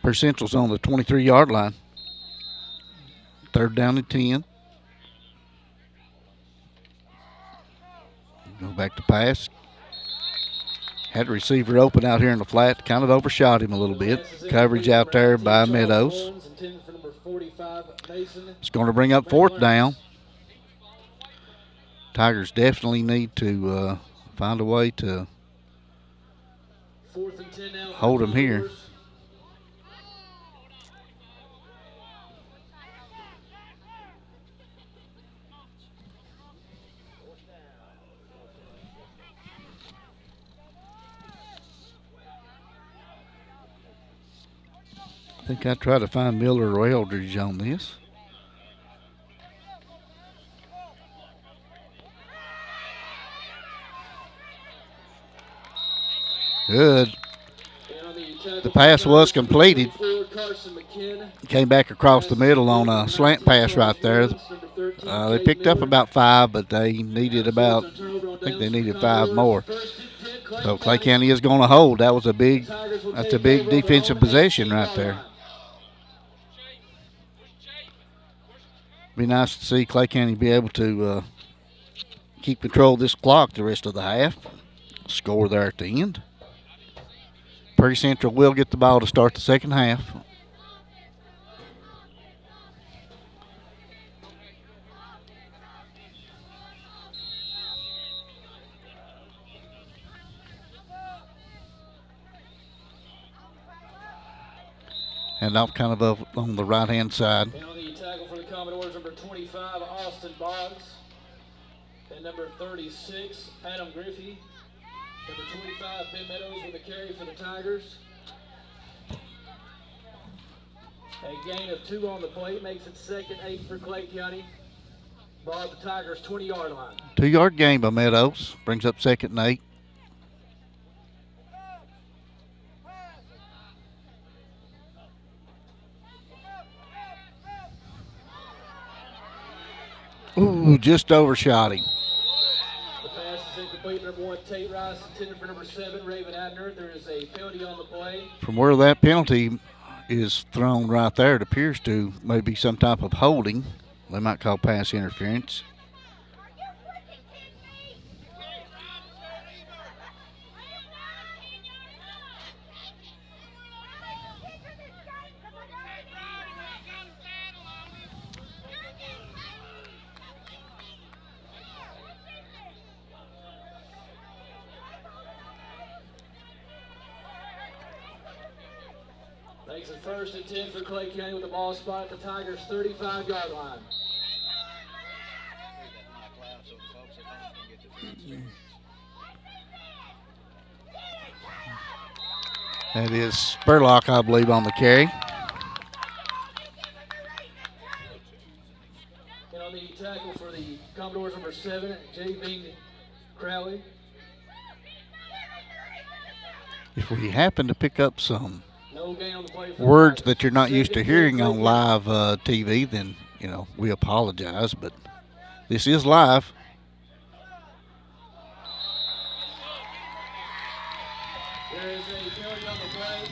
Perry Central's on the 23-yard line. 3rd down and 10. Go back to pass. Had a receiver open out here in the flat. Kind of overshot him a little bit. Coverage out there by Meadows. It's going to bring up 4th down. Tigers definitely need to find a way to hold them here. I think I try to find Miller or Eldridge on this. Good. The pass was completed. Came back across the middle on a slant pass right there. They picked up about 5, but they needed about, I think they needed 5 more. So Clay County is going to hold. That's a big defensive possession right there. Be nice to see Clay County be able to keep control of this clock the rest of the half. Score there at the end. Prairie Central will get the ball to start the second half. And off kind of up on the right-hand side. Penalty tackle for the Commodores, number 25, Austin Boggs. And number 36, Adam Griffey. Number 25, Ben Meadows with a carry for the Tigers. A gain of 2 on the plate makes it 2nd, 8 for Clay County. Ball at the Tigers' 20-yard line. 2-yard gain by Meadows. Brings up 2nd and 8. Ooh, just overshot him. The pass is incomplete. Number 1, Tate Rice, intended for number 7, Raven Adner. There is a penalty on the play. From where that penalty is thrown right there, it appears to maybe some type of holding. They might call pass interference. Makes it 1st and 10 for Clay County with the ball spot at the Tigers' 35-yard line. That is Spurlock, I believe, on the carry. And on the tackle for the Commodores, number 7, J.B. Crowley. If we happen to pick up some No gain on the play for words the that you're not used to hearing on Tigers. live TV, then, we apologize, but this is live. There is a penalty on the play.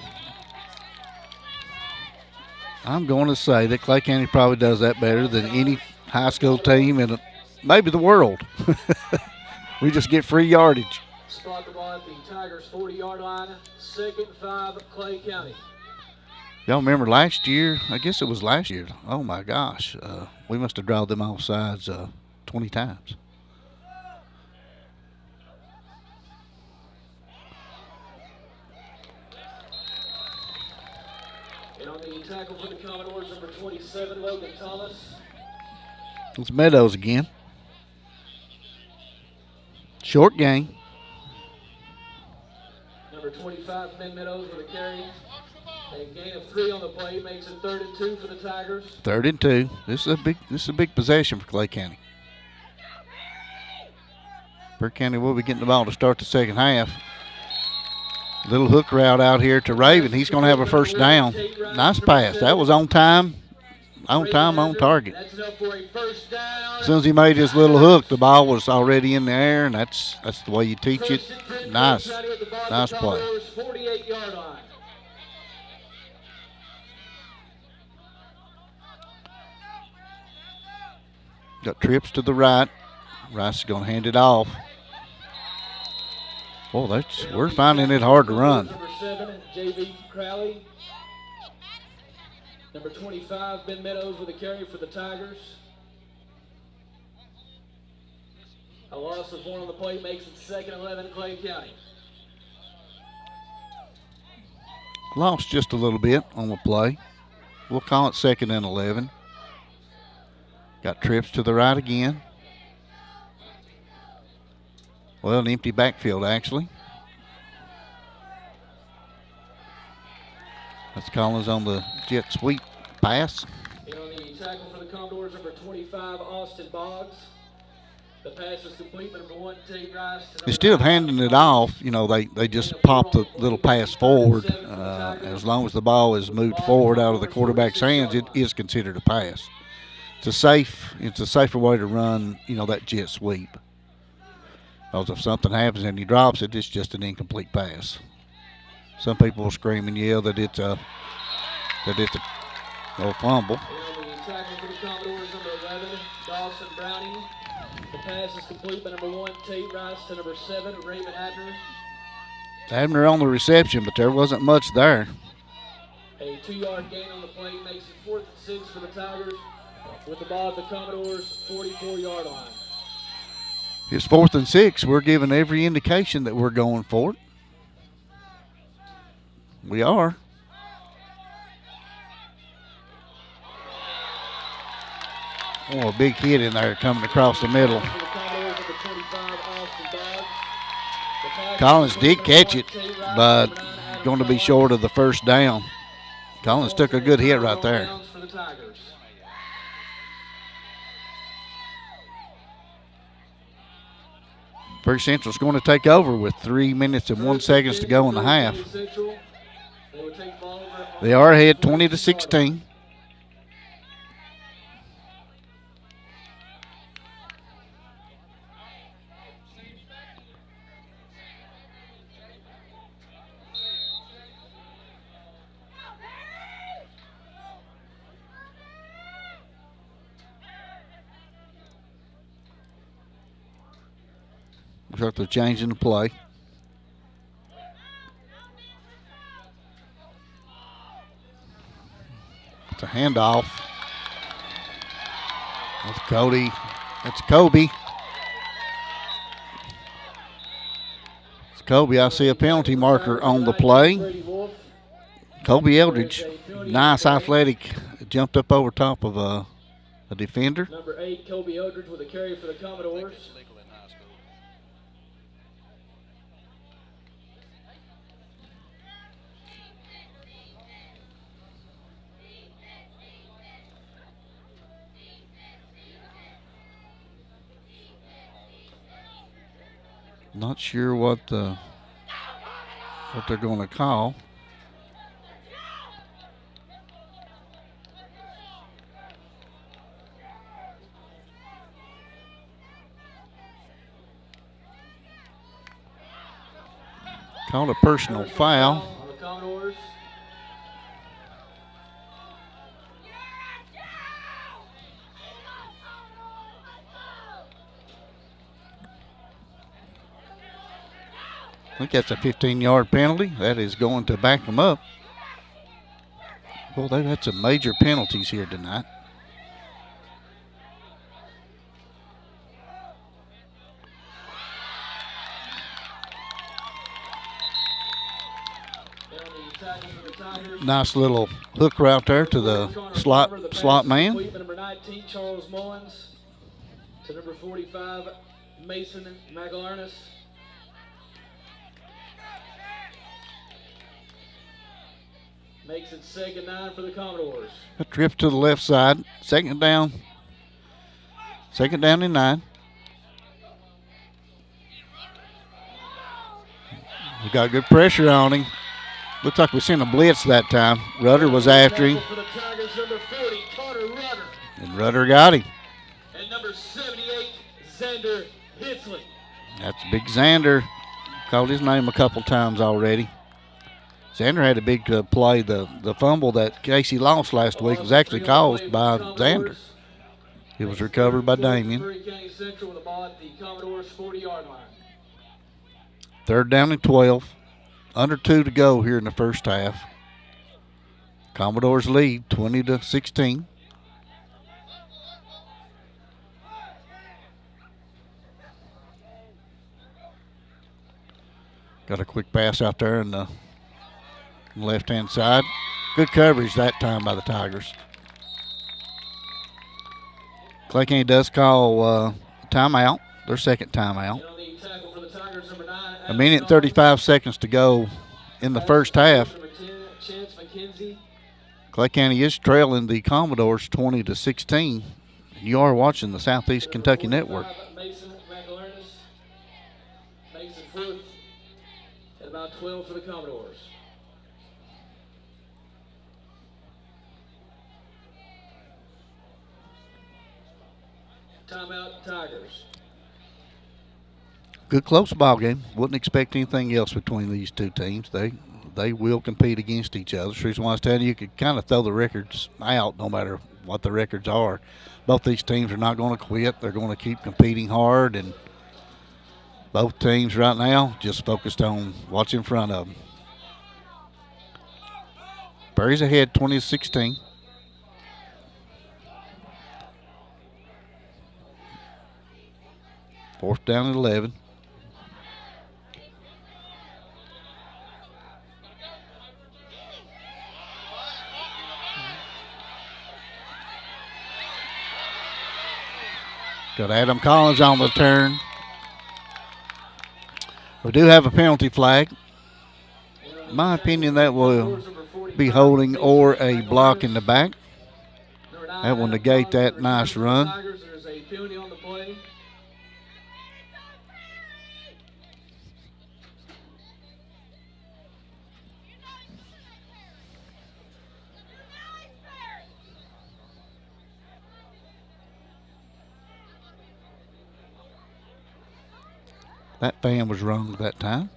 I'm going to say that Clay County probably does that better than any high school team in maybe the world. We just get free yardage. Spot the ball at the Tigers' 40-yard line. 2nd and 5, Clay County. Y'all remember last year? I guess it was last year. Oh, my gosh. We must have drawn them off sides 20 times. And on the tackle for the Commodores, number 27, Logan Thomas. It's Meadows again. Short gain. Number 25, Ben Meadows with a carry. A gain of 3 on the play makes it 3rd and 2 for the Tigers. 3rd and 2. This is a big possession for Clay County. Burke County will be getting the ball to start the second half. Little hook route out here to Raven. He's going to have a first down. Nice pass. That was on time. On time, on target. That's enough for a first down. As soon as he made his little hook, the ball was already in the air, and that's the way you teach it. Nice. Nice play. 48-yard line. Got trips to the right. Rice is going to hand it off. Boy, we're finding it hard to run. Number 7, J.B. Crowley. Number 25, Ben Meadows with a carry for the Tigers. A loss of 1 on the play makes it 2nd and 11, Clay County. Lost just a little bit on the play. We'll call it 2nd and 11. Got trips to the right again. Well, an empty backfield, actually. That's Collins on the jet sweep pass. And on the tackle for the Commodores, number 25, Austin Boggs. The pass is complete. Number 1, Tate Rice. Instead of handing it off, they just pop the little pass forward. As long as the ball is moved forward out of the quarterback's hands, it is considered a pass. It's a safer way to run, that jet sweep. Because if something happens and he drops it, it's just an incomplete pass. Some people will scream and yell that it's a fumble. And on the tackle for the Commodores, number 11, Dawson Browning. The pass is complete by number 1, Tate Rice, to number 7, Raymond Abner. Abner on the reception, but there wasn't much there. A 2-yard gain on the play makes it 4th and 6 for the Tigers with the ball at the Commodores' 44-yard line. It's 4th and 6. We're giving every indication that we're going for it. We are. Oh, a big hit in there coming across the middle. Collins did catch it, but going to be short of the first down. Collins took a good hit right there. First Central's going to take over with 3 minutes and 1 second to go in the half. They are ahead 20-16. Looks like they're changing the play. It's a handoff. That's Cody. That's Kobe. It's Kobe. I see a penalty marker on the play. Kobe Eldridge. Nice athletic. Jumped up over top of a defender. Number 8, Kobe Eldridge with a carry for the Commodores. Not sure what they're going to call. Called a personal foul. I think that's a 15-yard penalty. That is going to back them up. Well, they've had some major penalties here tonight. Nice little hook route there to the slot man. Number 19, Charles Mullins. To number 45, Mason Magalarnis. Makes it 2nd and 9 for the Commodores. A trip to the left side. 2nd down. 2nd down and 9. We got good pressure on him. Looks like we sent a blitz that time. Rudder was after him. For the Tigers, number 40, Connor Rudder. And Rudder got him. And number 78, Xander Hitzley. That's Big Xander. Called his name a couple times already. Xander had a big play. The fumble that Casey lost last week was actually caused by Xander. It was recovered by Damien. 3rd down and 12. Under 2 to go here in the first half. Commodores lead 20-16. Got a quick pass out there in the left-hand side. Good coverage that time by the Tigers. Clay County does call timeout, their 2nd timeout. 1 minute and 35 seconds to go in the first half. Clay County is trailing the Commodores 20-16. You are watching the Southeast Kentucky Network. Mason Magalarnis makes it 4th at about 12 for the Commodores. Timeout, Tigers. Good close ball game. Wouldn't expect anything else between these two teams. They they will compete against each other. The reason why I was telling you, you could kind of throw the records out no matter what the records are. Both these teams are not going to quit. They're going to keep competing hard, and both teams right now just focused on what's in front of them. Perry's ahead 20-16. Fourth down at 11. Got Adam Collins on the turn. We do have a penalty flag. In my opinion, that will be holding or a block in the back. That will negate that nice run. There's a penalty on the play. That fan was wrong that time.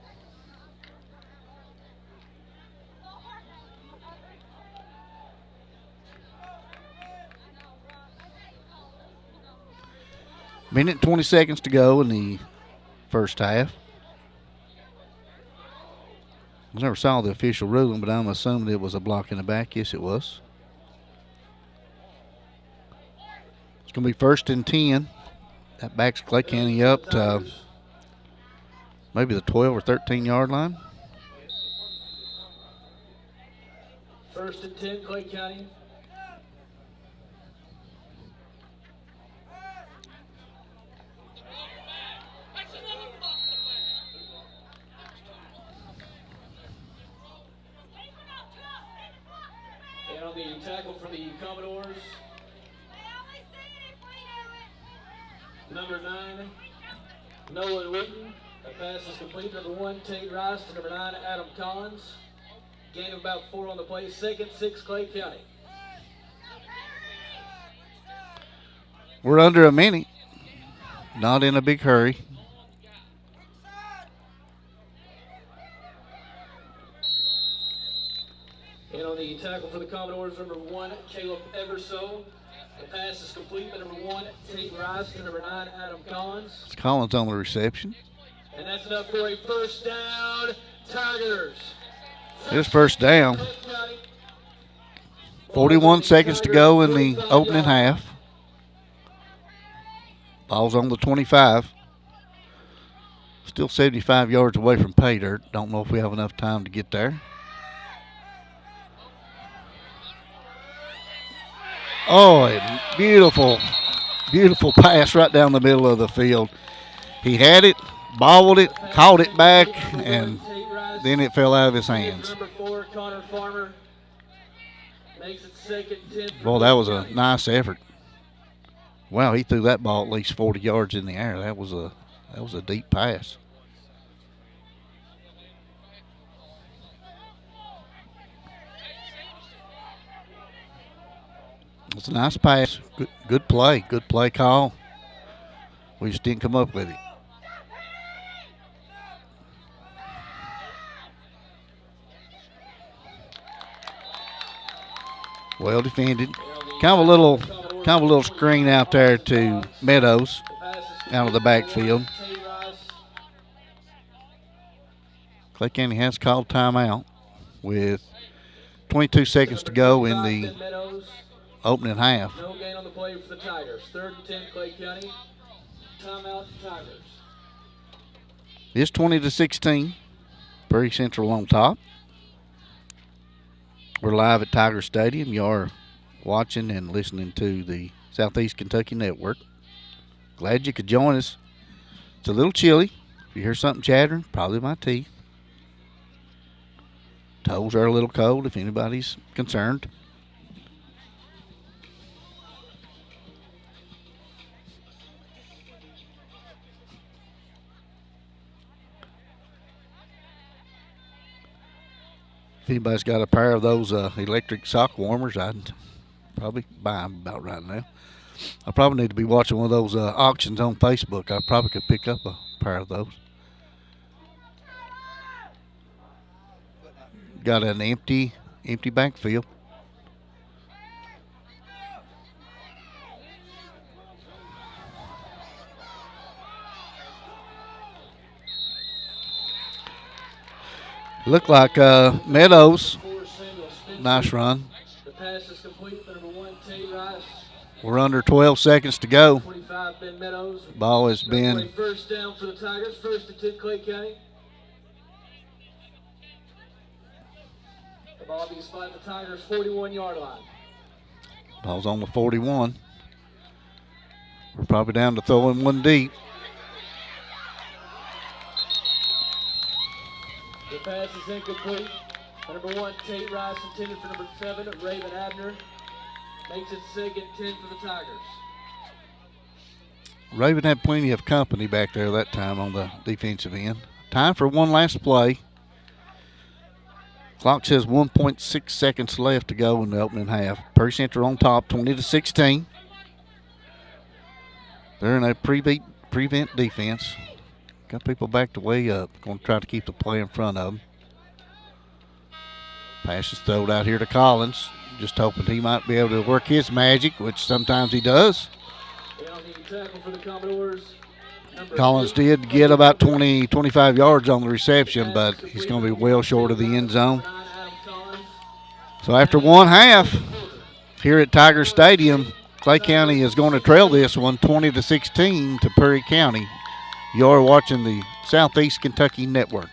Minute 20 seconds to go in the first half. I never saw the official ruling, but I'm assuming it was a block in the back. Yes, it was. It's going to be first and 10. That backs Clay County up to maybe the 12 or 13-yard line. First and 10, Clay County. And on the tackle for the Commodores, number 9, Nolan Witten. The pass is complete. Number 1, Tate Rice to number 9, Adam Collins. Gain of about 4 on the play. Second, 6, Clay County. We're under a minute. Not in a big hurry. And on the tackle for the Commodores, number 1, Caleb Eversole. The pass is complete by number 1, Tate Rice to number 9, Adam Collins. It's Collins on the reception. And that's enough for a first down, Tigers. It's first down. 41 seconds to go in the opening half. Ball's on the 25. Still 75 yards away from pay dirt. Don't know if we have enough time to get there. Oh, a beautiful, beautiful pass right down the middle of the field. He had it, bobbled it, caught it back, and then it fell out of his hands. Number 4, Connor Farmer makes it second 10. Well, that was a nice effort. Wow, he threw that ball at least 40 yards in the air. That was a deep pass. It's a nice pass. Good play. Good play call. We just didn't come up with it. Well defended. Kind of a little screen out there to Meadows out of the backfield. Clay County has called timeout with 22 seconds to go in the opening half. No gain on the play for the Tigers. Third and 10, Clay County. Timeout, Tigers. It's 20-16. Prairie Central on top. We're live at Tiger Stadium. You are watching and listening to the Southeast Kentucky Network. Glad you could join us. It's a little chilly. If you hear something chattering, probably my teeth. Toes are a little cold if anybody's concerned. If anybody's got a pair of those electric sock warmers, I'd probably buy them about right now. I probably need to be watching one of those auctions on Facebook. I probably could pick up a pair of those. got an empty backfield. Looked like Meadows. Nice run. The pass is complete for number 1, Tate Rice. We're under 12 seconds to go. 25, Ben Meadows. Ball has been First down for the Tigers. First and 10, Clay County. The ball being spotted at the Tigers' 41-yard line. Ball's on the 41. We're probably down to throwing one deep. The pass is incomplete. Number 1, Tate Rice, intended for number 7, Raven Abner. Makes it 2nd and 10 for the Tigers. Raven had plenty of company back there that time on the defensive end. Time for one last play. Clock says 1.6 seconds left to go in the opening half. Perry Central on top, 20-16. They're in a prevent defense. Got people backed way up. Going to try to keep the play in front of them. Pass is thrown out here to Collins. Just hoping he might be able to work his magic, which sometimes he does. Tackle for the Commodores. Collins did get about 25 yards on the reception, but he's going to be well short of the end zone. So after one half, here at Tiger Stadium, Clay County is going to trail this one 20-16 to Perry County. You're watching the Southeast Kentucky Network.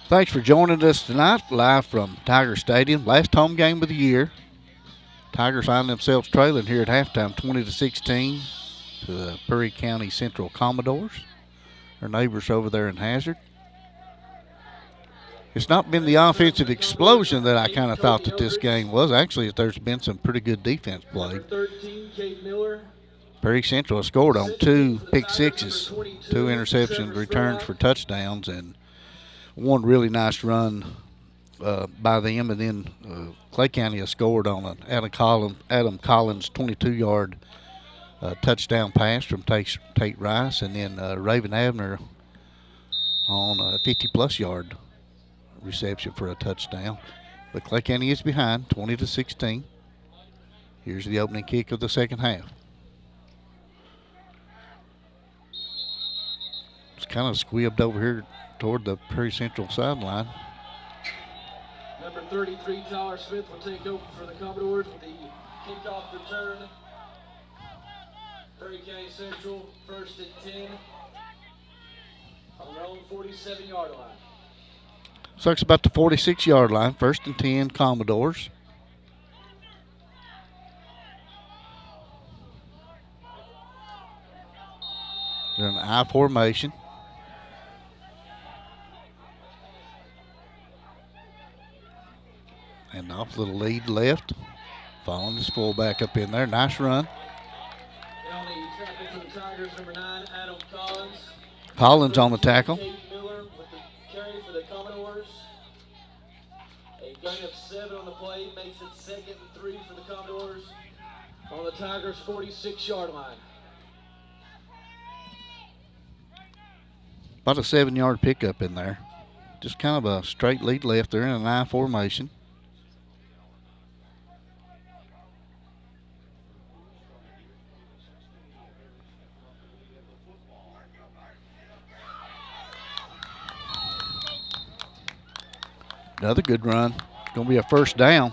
Thanks for joining us tonight, live from Tiger Stadium. Last home game of the year. Tigers find themselves trailing here at halftime, 20-16, to the Perry County Central Commodores. Their neighbors over there in Hazard. It's not been the offensive explosion that I kind of thought that this game was. Actually, there's been some pretty good defense played. Perry Central has scored on 2 pick sixes, 2 interceptions, returns for touchdowns, and one really nice run by them. And then Clay County has scored on an Adam Collins 22-yard touchdown pass from Tate Rice, and then Raven Abner on a 50-plus yard reception for a touchdown. But Clay County is behind, 20-16. Here's the opening kick of the second half. It's kind of squibbed over here toward the Perry Central sideline. Number 33, Tyler Smith, will take over for the Commodores with the kickoff return. Perry County Central, 1st and 10 on their own 47-yard line. So it's about the 46-yard line, 1st and 10, Commodores. They're in I formation. And off little lead left. Following his fullback up in there. Nice run. And on the tackle for the Tigers, number 9, Adam Collins. Collins on the tackle. Kate Miller with the carry for the Commodores. A gain of 7 on the play makes it 2nd and 3 for the Commodores on the Tigers' 46-yard line. About a 7-yard pickup in there. Just kind of a straight lead left there in an I formation. Another good run. Going to be a first down.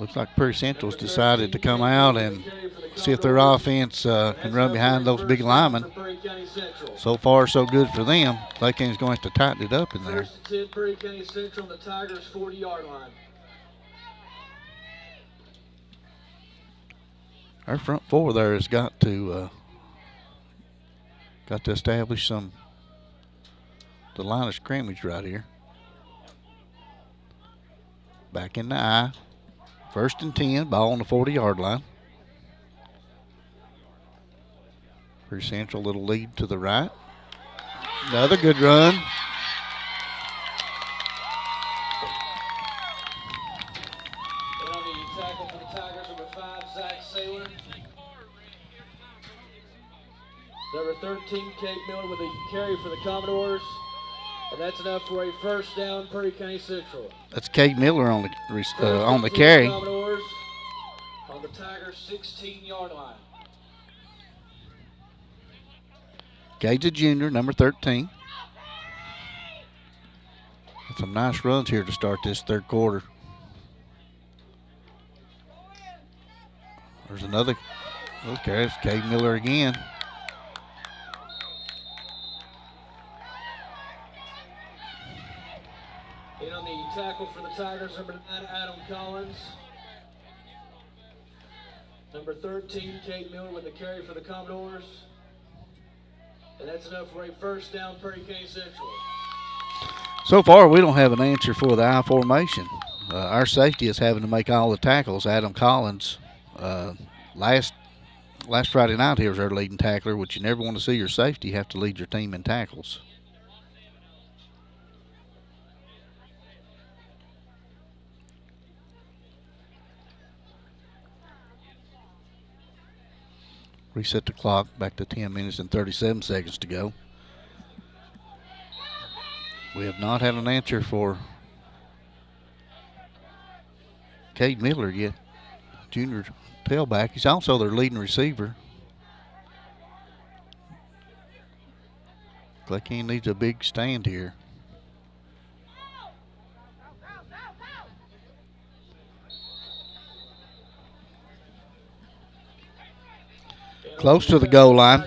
Looks like Perry Central's decided to come out and see if their offense can run behind those big linemen. So far, so good for them. Clay County's going to have to tighten it up in there. 1st and 10, Perry County Central on the Tigers' 40-yard line. Our front four there has got to establish the line of scrimmage right here. Back in the I. 1st and 10, ball on the 40-yard line. Perry Central, little lead to the right. Another good run. And on the tackle for the Tigers, number 5, Zach Saylor. Number 13, Kate Miller with a carry for the Commodores. And that's enough for a first down, Perry County Central. That's Kate Miller on the carry. Commodores on the Tigers' 16-yard line. Gage a junior, number 13. Some nice runs here to start this third quarter. There's another. Okay, it's Kate Miller again. In on the tackle for the Tigers, number 9, Adam Collins. Number 13, Kate Miller with the carry for the Commodores. And that's enough for a first down, Perry County Central. So far, we don't have an answer for the I formation. Our safety is having to make all the tackles. Adam Collins, last Friday night, he was our leading tackler, which you never want to see your safety have to lead your team in tackles. Reset the clock back to 10 minutes and 37 seconds to go. We have not had an answer for Cade Miller yet, junior tailback. He's also their leading receiver. Clay County needs a big stand here. Close to the goal line.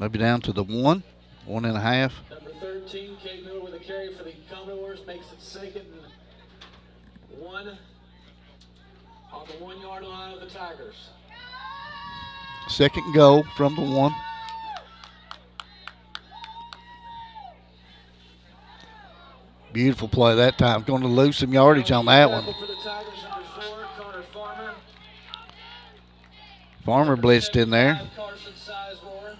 Maybe down to the 1, 1.5. Number 13, Kate Miller with a carry for the Commodores, makes it 2nd and 1 on the 1-yard line of the Tigers. Second goal from the 1. Beautiful play that time. Going to lose some yardage on that one. For the Tigers, number 4, Connor Farmer. Farmer blitzed in there. Carson Sizemore.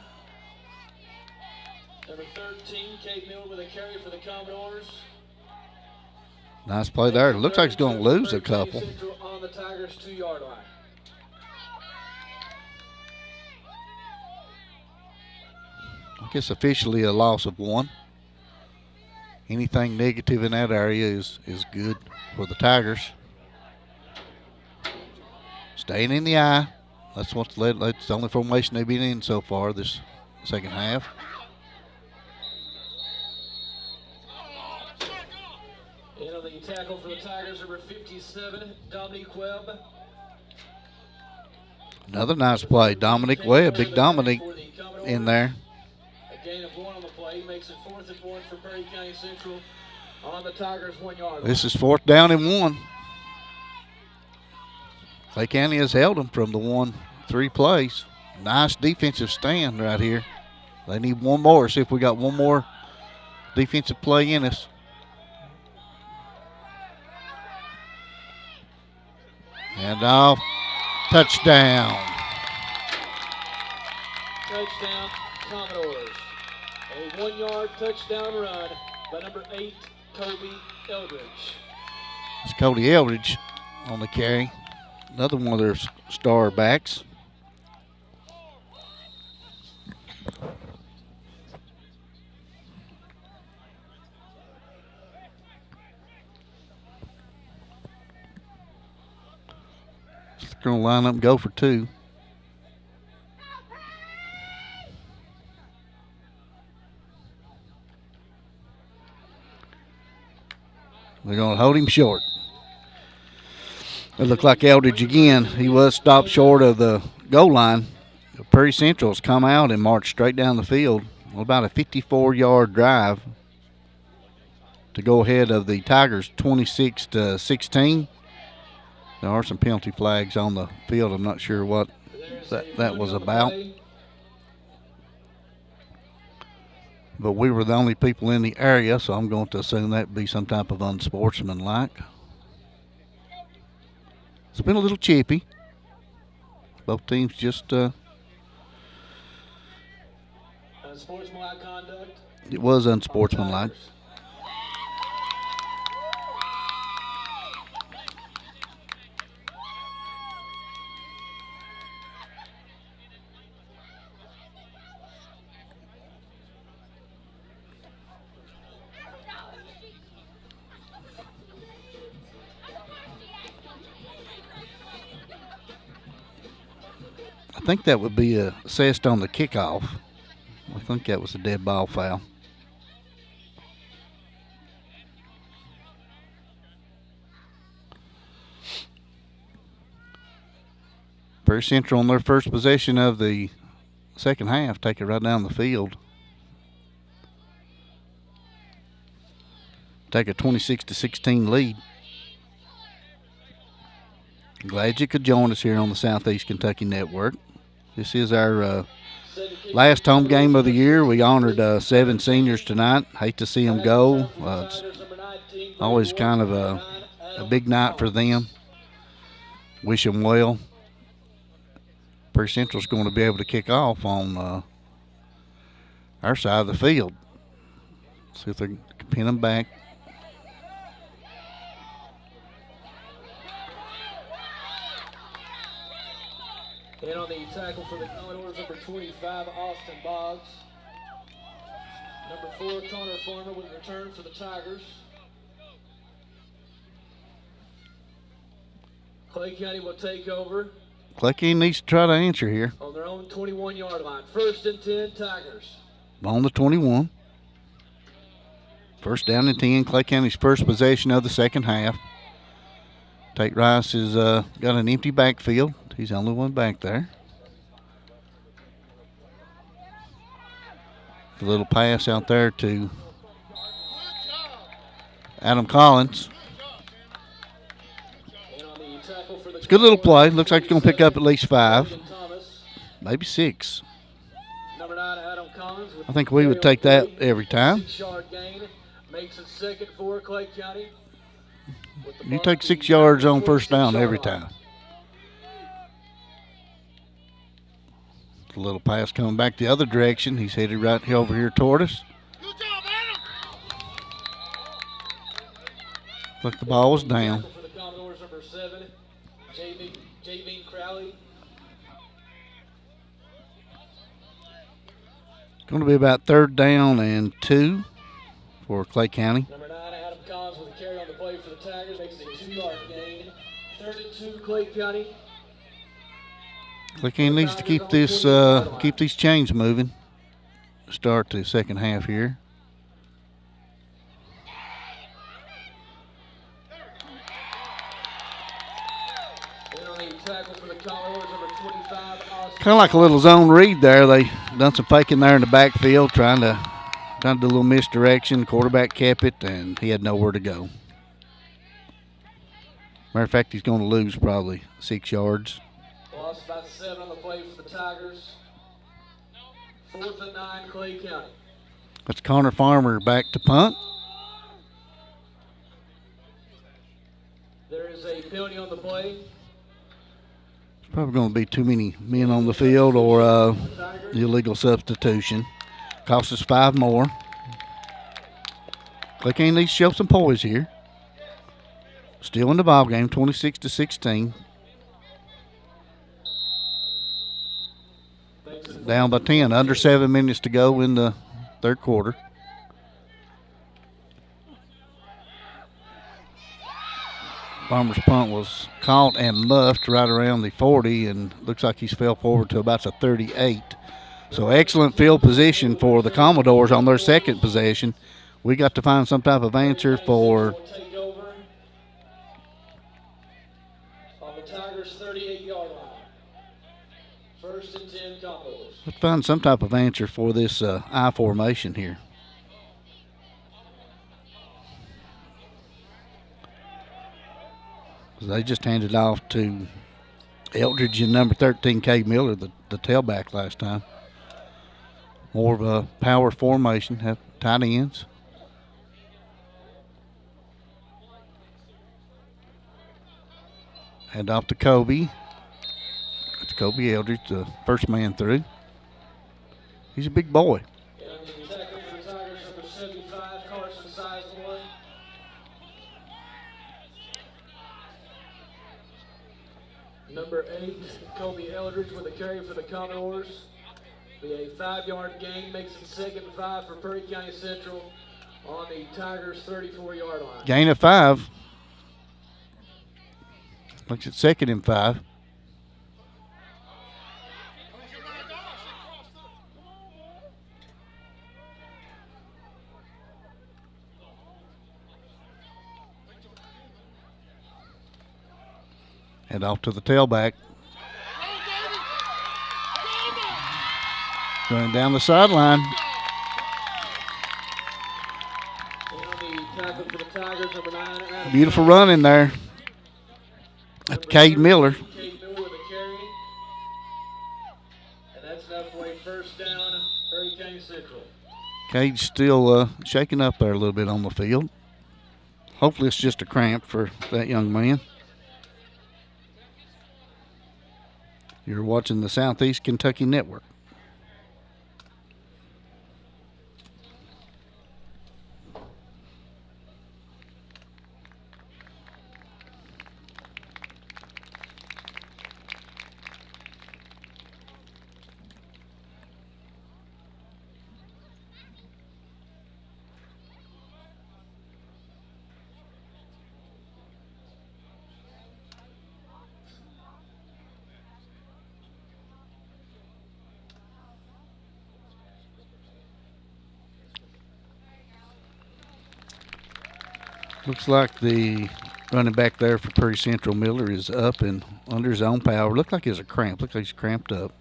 Number 13, Kate Miller with a carry for the Commodores. Nice play there. It looks like he's going to lose a couple. On the Tigers' 2-yard line. I guess officially a loss of 1. Anything negative in that area is good for the Tigers. Staying in the eye. That's what's led. That's the only formation they've been in so far this second half. And on the tackle for the Tigers, number 57, Dominique Webb. Another nice play. Dominic Webb, big Dominic in there. A gain of 1 on the play. He makes it 4th and 1 for Perry County Central on the Tigers' 1-yard line. This is 4th down and 1. Clay County has held them from the 1-3 plays. Nice defensive stand right here. They need one more. See if we got one more defensive play in us. And off. Touchdown. Touchdown, Commodores. A 1-yard touchdown run by number 8, Kobe Eldridge. It's Cody Eldridge on the carry. Another one of their star backs. They're going to line up and go for 2. They're going to hold him short. It looked like Eldridge again. He was stopped short of the goal line. Prairie Central's come out and marched straight down the field. About a 54-yard drive to go ahead of the Tigers 26-16. There are some penalty flags on the field. I'm not sure what that was about. But we were the only people in the area, so I'm going to assume that would be some type of unsportsmanlike. It's been a little chippy. Both teams just Unsportsmanlike conduct. it was unsportsmanlike. I think that would be assessed on the kickoff. I think that was a dead ball foul. Prairie Central on their first possession of the second half, take it right down the field. Take a 26-16 lead. Glad you could join us here on the Southeast Kentucky Network. This is our last home game of the year. We honored 7 seniors tonight. Hate to see them go. It's always kind of a big night for them. Wish them well. Prairie Central's going to be able to kick off on our side of the field. See if they can pin them back. And on the tackle for the Commodores, number 25, Austin Boggs. Number 4, Connor Farmer with a return for the Tigers. Clay County will take over. Clay County needs to try to answer here. On their own 21-yard line. 1st and 10, Tigers. On the 21. 1st down and 10. Clay County's first possession of the second half. Tate Rice has got an empty backfield. He's the only one back there. A little pass out there to Adam Collins. It's a good little play. Looks like he's going to pick up at least 5, maybe 6. I think we would take that every time. You take 6 yards on first down every time. A little pass coming back the other direction. He's headed right over here toward us. Look, the ball was down. Going to be about 3rd down and 2 for Clay County. Number 9, Adam Collins with a carry on the play for the Tigers. Makes a 2-yard gain. 3rd and 2, Clay County. Clay County needs to keep these chains moving. Start the second half here. Kind of like a little zone read there. They done some faking there in the backfield, trying to do a little misdirection. Quarterback kept it, and he had nowhere to go. Matter of fact, he's going to lose probably 6 yards. Lost about 7 on the play for the Tigers. 4th and 9, Clay County. That's Connor Farmer back to punt. There is a penalty on the play. Probably going to be too many men on the field or the illegal substitution. Cost us 5 more. Clay County needs to show some poise here. Still in the ball game, 26-16. Down by 10. Under 7 minutes to go in the 3rd quarter. Farmer's punt was caught and muffed right around the 40, and looks like he's fell forward to about the 38. So excellent field position for the Commodores on their second possession. We got to find some type of answer for on the Tigers' 38-yard line. 1st and 10, Commodores. Let's find some type of answer for this I formation here. They just handed off to Eldridge and number 13, K. Miller, the tailback last time. More of a power formation, have tight ends. Hand off to Kobe. It's Kobe Eldridge, the first man through. He's a big boy. Number 8, Kobe Eldridge with a carry for the Commodores. Be a 5-yard gain, makes it 2nd and 5 for Perry County Central on the Tigers' 34-yard line. Gain of 5. Makes it 2nd and 5. And off to the tailback. Going down the sideline. Beautiful run in there. That's Cade Miller. Cade Miller with a carry. And that's enough for a 1st down, Perry County Central. Cade's still shaking up there a little bit on the field. Hopefully it's just a cramp for that young man. You're watching the Southeast Kentucky Network. Looks like the running back there for Perry Central, Miller, is up and under his own power. Looks like he's a cramp. Looks like he's cramped up.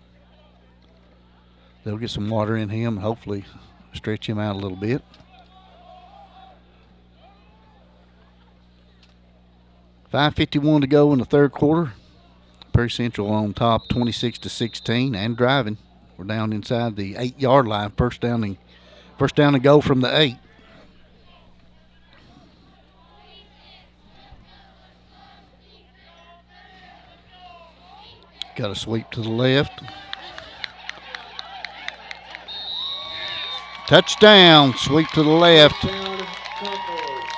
They'll get some water in him and hopefully stretch him out a little bit. .551 to go in the third quarter. Perry Central on top 26-16 and driving. We're down inside the 8-yard line. First down and go from the 8. Got a sweep to the left. Touchdown, sweep to the left. Touchdown, Concourse.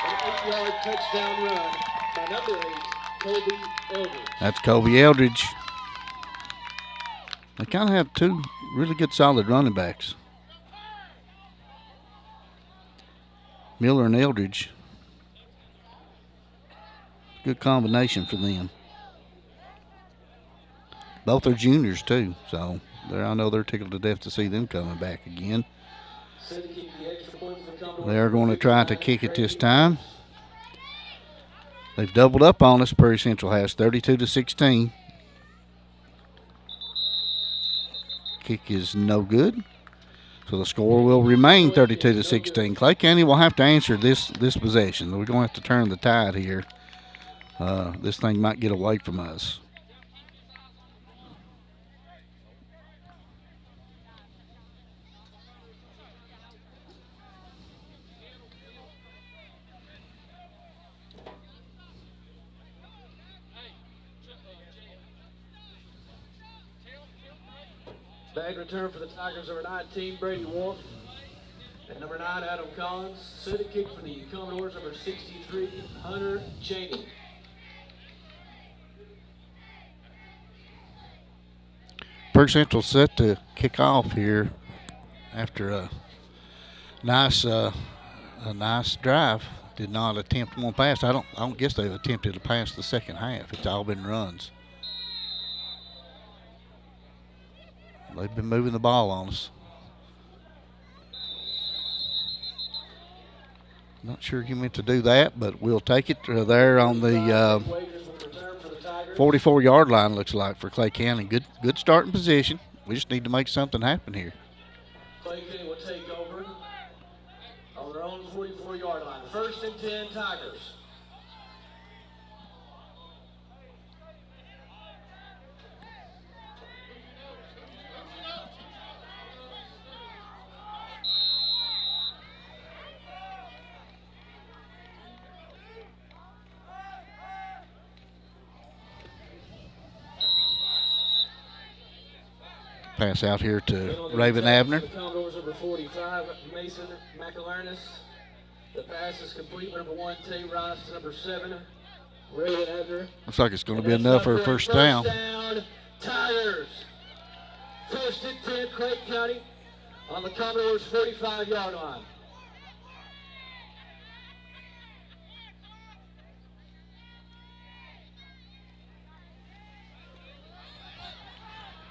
An 8-yard touchdown run by number 8, Kobe Eldridge. That's Kobe Eldridge. They kind of have two really good solid running backs. Miller and Eldridge. Good combination for them. Both are juniors too, so I know they're tickled to death to see them coming back again. They're going to try to kick it this time. They've doubled up on us. Prairie Central has 32-16. Kick is no good. So the score will remain 32-16. Clay County will have to answer this possession. We're going to have to turn the tide here. This thing might get away from us. Bag return for the Tigers, number 19, Brady Wolf. And number 9, Adam Collins. Set a kick for the Commodores, number 63, Hunter Cheney. Perk Central set to kick off here after a nice drive. Did not attempt one pass. I don't guess they've attempted to pass the second half. It's all been runs. They've been moving the ball on us. Not sure he meant to do that, but we'll take it. There on the 44-yard line, looks like, for Clay County. Good starting position. We just need to make something happen here. Clay County will take over on their own 44-yard line. 1st and 10, Tigers. Pass out here to Raven Abner. The Commodores, number 45, Mason McAlernis. The pass is complete. Number 1, Tay Rice. Number 7, Raven Abner. Looks like it's going to be enough for a first down. First down, Tigers. 1st and 10, Clay County on the Commodores' 45-yard line.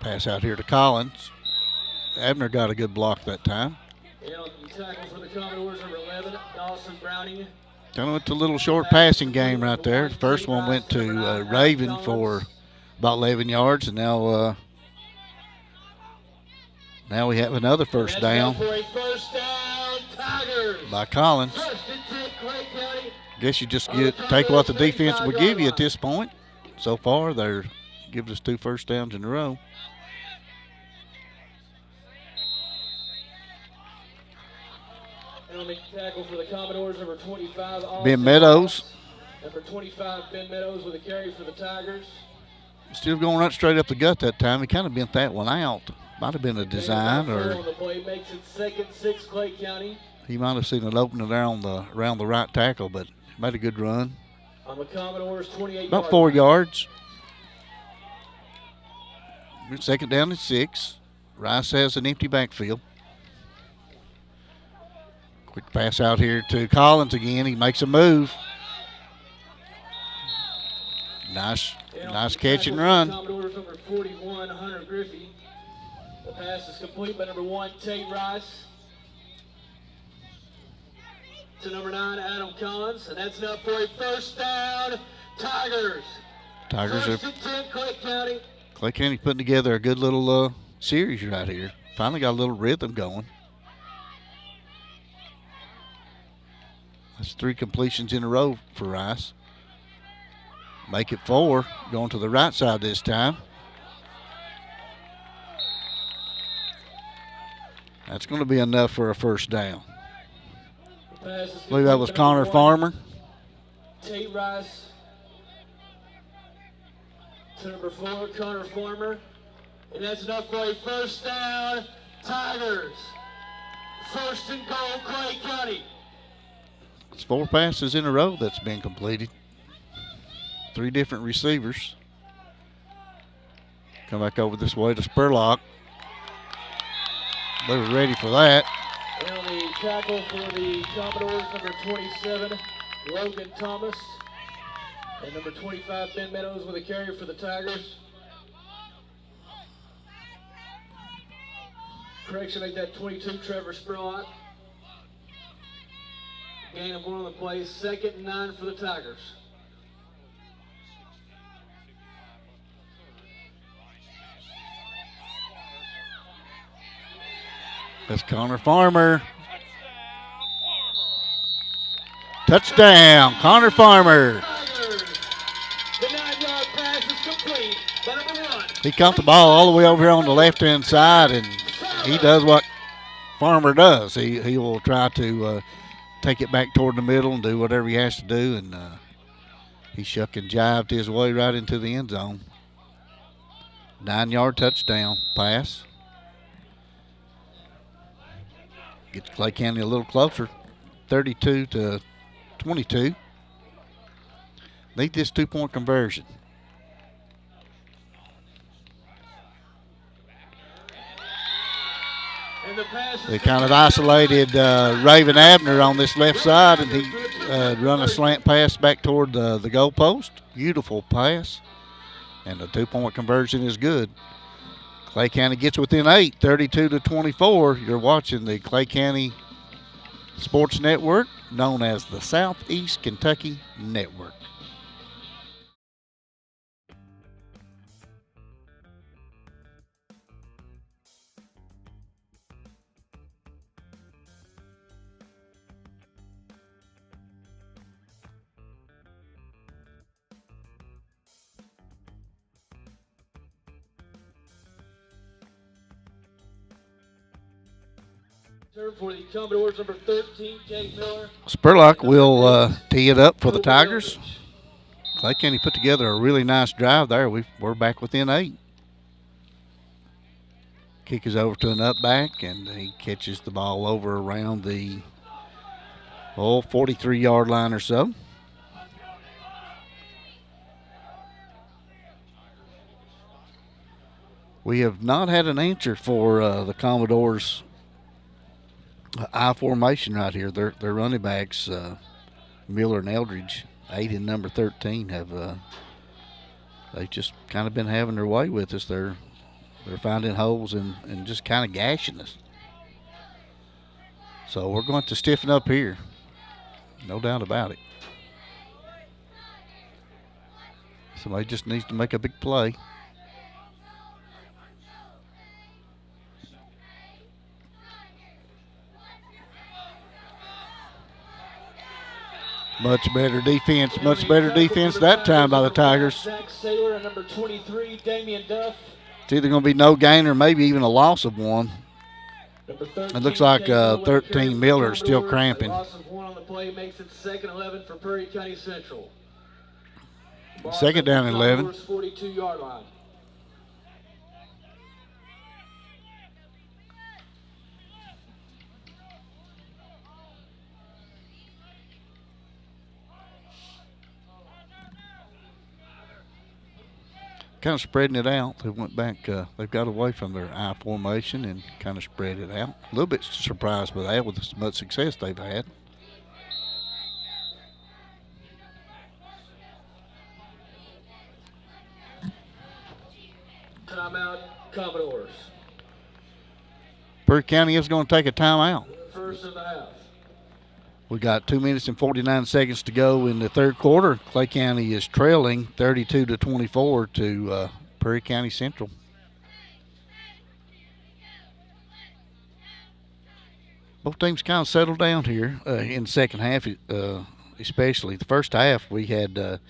Pass out here to Collins. Abner got a good block that time. And on the tackle for the Commodores, number 11, Dawson Browning. Kind of went to a little short passing game right there. The first one went to Raven for about 11 yards, and now we have another first down. For a first down, Tigers. By Collins. Guess you just take what the defense will give you at this point. So far, they're giving us 2 first downs in a row. And on the tackle for the Commodores, number 25, Ben Meadows. Number 25, Ben Meadows with a carry for the Tigers. Still going right straight up the gut that time. He kind of bent that one out. Might have been a design, or on the play makes it 2nd and 6, Clay County. He might have seen an opening there around the right tackle, but made a good run. On the Commodores, 28 about 4 yards. 2nd down and 6. Rice has an empty backfield. Quick pass out here to Collins again. He makes a move. Nice catch and run. Commodores, number 41, Hunter Griffey. The pass is complete by number 1, Tate Rice. To number 9, Adam Collins. And that's enough for a first down, Tigers. Tigers are 1st and 10, Clay County. Clay County putting together a good little series right here. Finally got a little rhythm going. That's 3 completions in a row for Rice. Make it 4, going to the right side this time. That's going to be enough for a first down. I believe that was Connor Farmer. Tate Rice to number 4, Connor Farmer. And that's enough for a first down, Tigers. First and goal, Clay County. It's 4 passes in a row that's been completed. 3 different receivers. Come back over this way to Spurlock. They were ready for that. And on the tackle for the Commodores, number 27, Logan Thomas. And number 25, Ben Meadows with a carry for the Tigers. Correction, make that 22, Trevor Spurlock. Gain of 1 on the play, 2nd and 9 for the Tigers. That's Connor Farmer. Touchdown, Connor Farmer. The 9-yard pass is complete by number 1. He caught the ball all the way over here on the left-hand side, and he does what Farmer does. He will try to take it back toward the middle and do whatever he has to do, and he shuck and jived his way right into the end zone. 9-yard touchdown pass. Gets Clay County a little closer, 32-22. Need this 2-point conversion. They kind of isolated Raven Abner on this left side, and he run a slant pass back toward the goalpost. Beautiful pass, and the 2-point conversion is good. Clay County gets within 8, 32-24. You're watching the Clay County Sports Network, known as the Southeast Kentucky Network. For the Commodores, number 13, Jake Miller. Spurlock will tee it up for the Tigers. Clay County put together a really nice drive there. We're back within 8. Kick is over to an up back, and he catches the ball over around the 43-yard line or so. We have not had an answer for the Commodores' I formation right here. Their running backs, Miller and Eldridge, 8 and number 13, they've just kind of been having their way with us. They're finding holes and just kind of gashing us. So we're going to stiffen up here, no doubt about it. Somebody just needs to make a big play. Much better defense that time by the Tigers. Zach Saylor and number 23, Damian Duff. It's either going to be no gain or maybe even a loss of 1. It looks like 13 Miller is still cramping. Loss of 1 on the play makes it 2nd 11 for Prairie County Central. 2nd down and 11. 42-yard line. Kind of spreading it out. They went back, they've got away from their I formation and kind of spread it out. A little bit surprised by that with as much success they've had. Timeout, Commodores. Prairie County is going to take a timeout. First of the half. We got 2 minutes and 49 seconds to go in the third quarter. Clay County is trailing 32-24 to Prairie County Central. Both teams kind of settled down here in the second half, especially. The first half, we had 2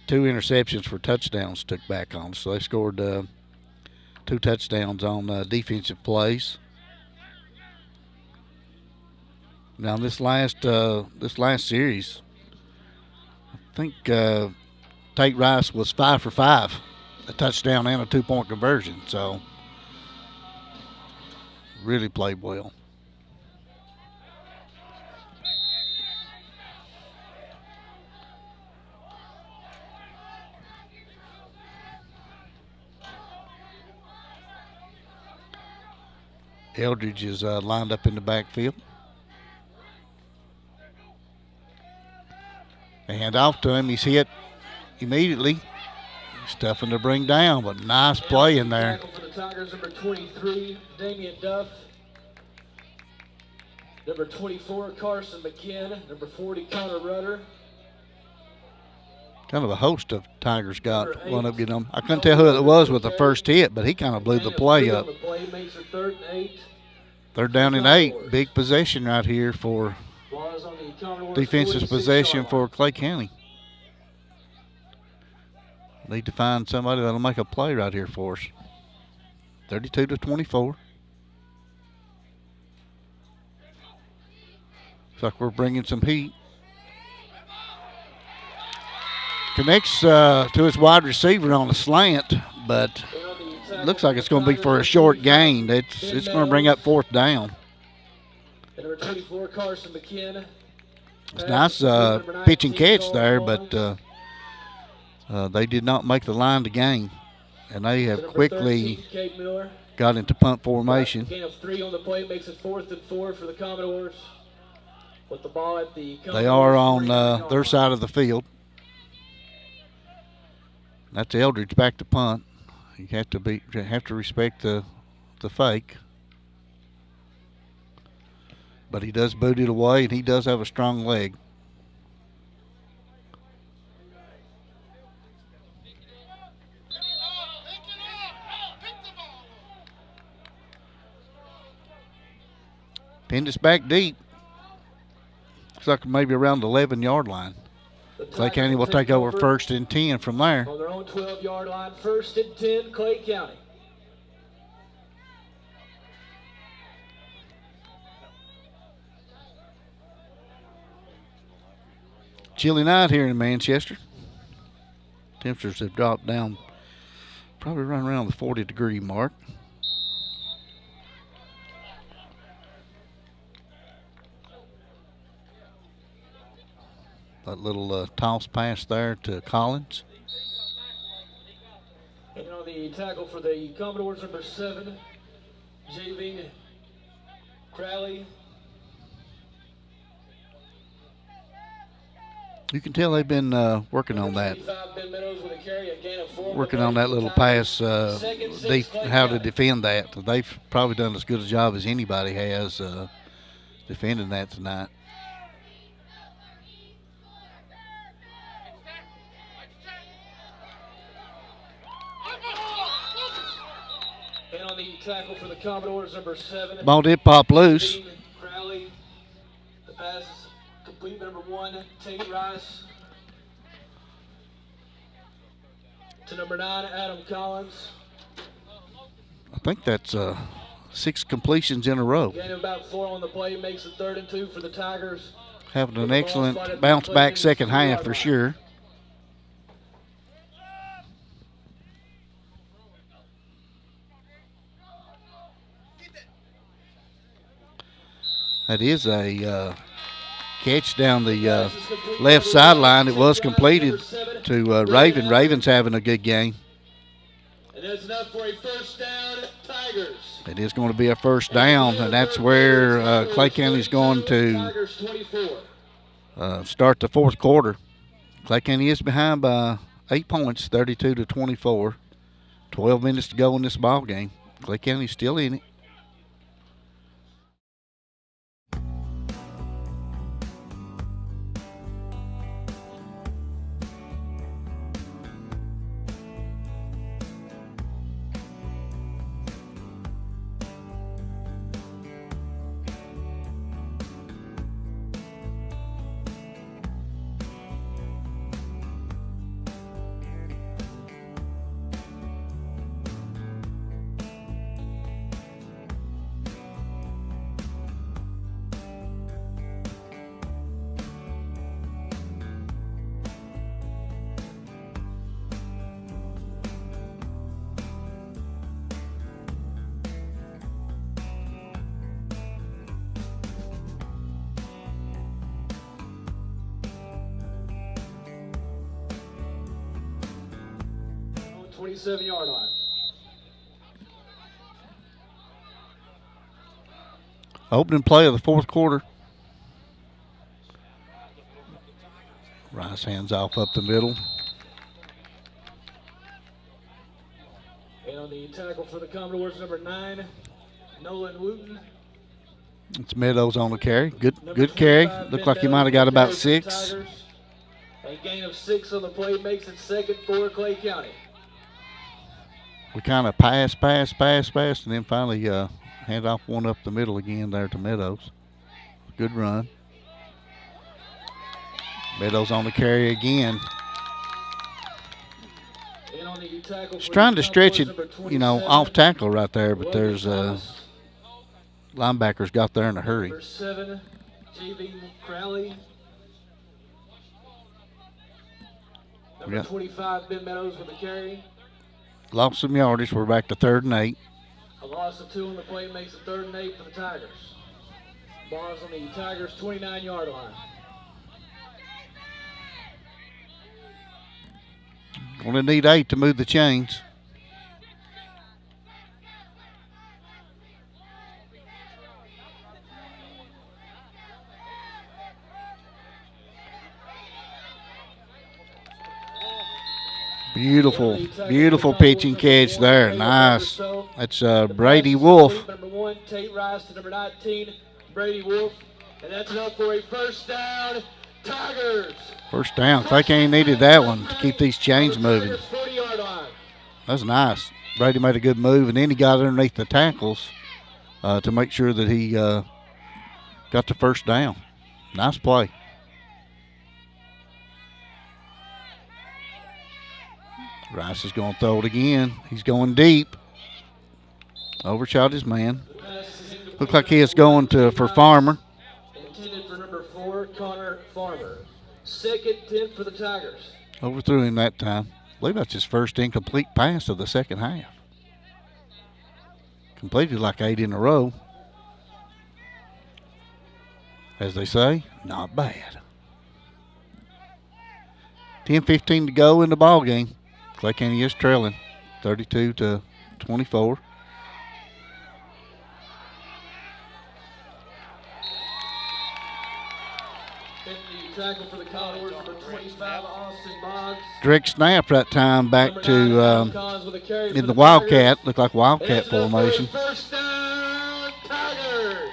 interceptions for touchdowns took back on us. So they scored 2 touchdowns on defensive plays. Now this last series, I think Tate Rice was 5 for 5, a touchdown and a 2-point conversion. So really played well. Eldridge is lined up in the backfield. They hand off to him. He's hit immediately. He's tough to bring down, but nice play in there. For the Tigers, number 23, Damian Duff. Number 24, Carson McKinn. Number 40, Connor Rudder. Kind of a host of Tigers got one up getting them. I couldn't tell who it was with the first hit, but he kind of blew the play up. Third down and 8. Big possession right here for defensive possession for Clay County. Need to find somebody that'll make a play right here for us. 32-24. Looks like we're bringing some heat. Connects to his wide receiver on the slant, but looks like it's going to be for a short gain. It's going to bring up 4th down. Number 24, Carson McKinn. It's nice pitch and catch there, but they did not make the line to gain, and they have quickly got into punt formation. Gain of 3 on the play makes it 4th and 4 for the Commodores. With the ball at the Commodores. They are on their side of the field. That's Eldridge back to punt. You have to respect the fake. But he does boot it away, and he does have a strong leg. Pinned us back deep. Looks like maybe around the 11-yard line. Clay County will take over 1st and 10 from there. On their own 12-yard line, 1st and 10, Clay County. Chilly night here in Manchester. Temperatures have dropped down probably right around the 40-degree mark. That little toss pass there to Collins. And on the tackle for the Commodores, number 7, Javin Crowley. You can tell they've been working on that. Working on that little pass, how to defend that. They've probably done as good a job as anybody has defending that tonight. And on the tackle for the Commodores, number 7. Ball did pop loose. Crowley. The pass is complete. Number 1, Tate Rice. To number 9, Adam Collins. I think that's 6 completions in a row. Gain of about 4 on the play makes it 3rd and 2 for the Tigers. Having an excellent bounce back second half for sure. That is a catch down the left sideline. It was completed to Raven. Raven's having a good game. And that's enough for a 1st down, Tigers. It is going to be a 1st down, and that's where Clay County's going to start the 4th quarter. Clay County is behind by 8 points, 32-24. 12 minutes to go in this ball game. Clay County's still in it. 27-yard line. Opening play of the fourth quarter. Rice hands off up the middle. And on the tackle for the Commodores, number 9, Nolan Wooten. It's Meadows on the carry. Good carry. Looked like he might have got about 6. A gain of 6 on the play makes it second for Clay County. We kind of pass, and then finally hand off one up the middle again there to Meadows. Good run. Meadows on the carry again. He's trying to stretch it, off tackle right there, but there's linebackers got there in a hurry. Number 7, J.B. Crowley. Number 25, Ben Meadows with the carry. Lost some yardage. We're back to 3rd and 8. A loss of 2 on the play makes it 3rd and 8 for the Tigers. Ball's on the Tigers' 29-yard line. Going to need 8 to move the chains. Beautiful pitching catch there. Nice. That's Brady Wolf. Number 1, Tate Rice to number 19, Brady Wolf. And that's enough for a first down. Tigers. First down. Clay County needed that one to keep these chains moving. 40-yard line. That's nice. Brady made a good move, and then he got underneath the tackles to make sure that he got the first down. Nice play. Rice is going to throw it again. He's going deep. Overshot his man. Looks like he is going for Farmer. Intended for number 4, Connor Farmer. 2nd 10 for the Tigers. Overthrew him that time. I believe that's his first incomplete pass of the second half. Completed like 8 in a row. As they say, not bad. 10:15 to go in the ball game. Clay County is trailing 32-24. Tackle for the Commodores, number 25, Austin Boggs. Direct snap that time back to in the Wildcat. Looked like Wildcat formation. First down, Tigers.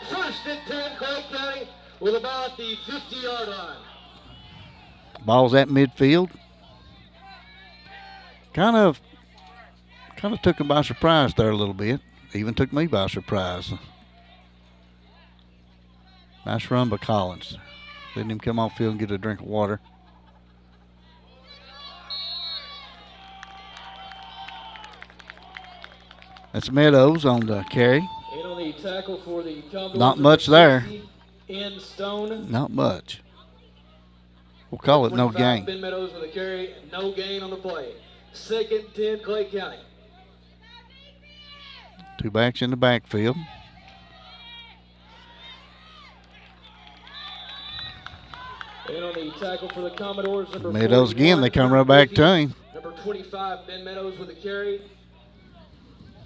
1st and 10, Clay County with about the 50-yard line. Ball's at midfield. Kind of took him by surprise there a little bit. Even took me by surprise. Nice run by Collins. Letting him come off field and get a drink of water. That's Meadows on the carry. And on the tackle for the Commodores, not much there. In Stone. Not much. We'll call it no gain. Ben Meadows with a carry. No gain on the play. 2nd 10, Clay County. 2 backs in the backfield. And on the tackle for the Commodores, number Meadows again, they come right back to him. Number 25, Ben Meadows with a carry.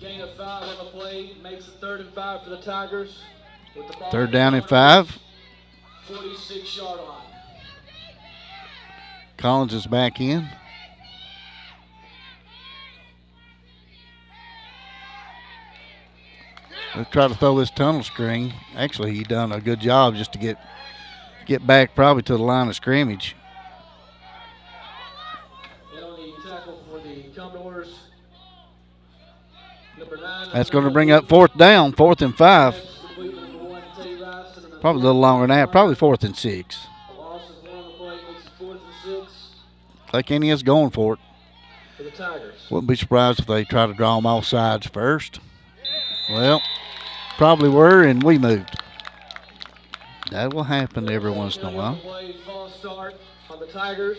Gain of 5 on the play, makes it 3rd and 5 for the Tigers. With the ball 3rd down and 5. 46-yard line. Collins is back in. They'll try to throw this tunnel screen. Actually, he done a good job just to get back probably to the line of scrimmage. And on the tackle for the Commodores, number 9. That's going to bring up 4th down, 4th and 5. Probably a little longer than that, probably 4th and 6. Loss of 1 on the play, makes it 4th and 6. Clay County is going for it. For the Tigers. Wouldn't be surprised if they try to draw them all sides first. Well, probably were, and we moved. That will happen every once in a while. False start on the Tigers.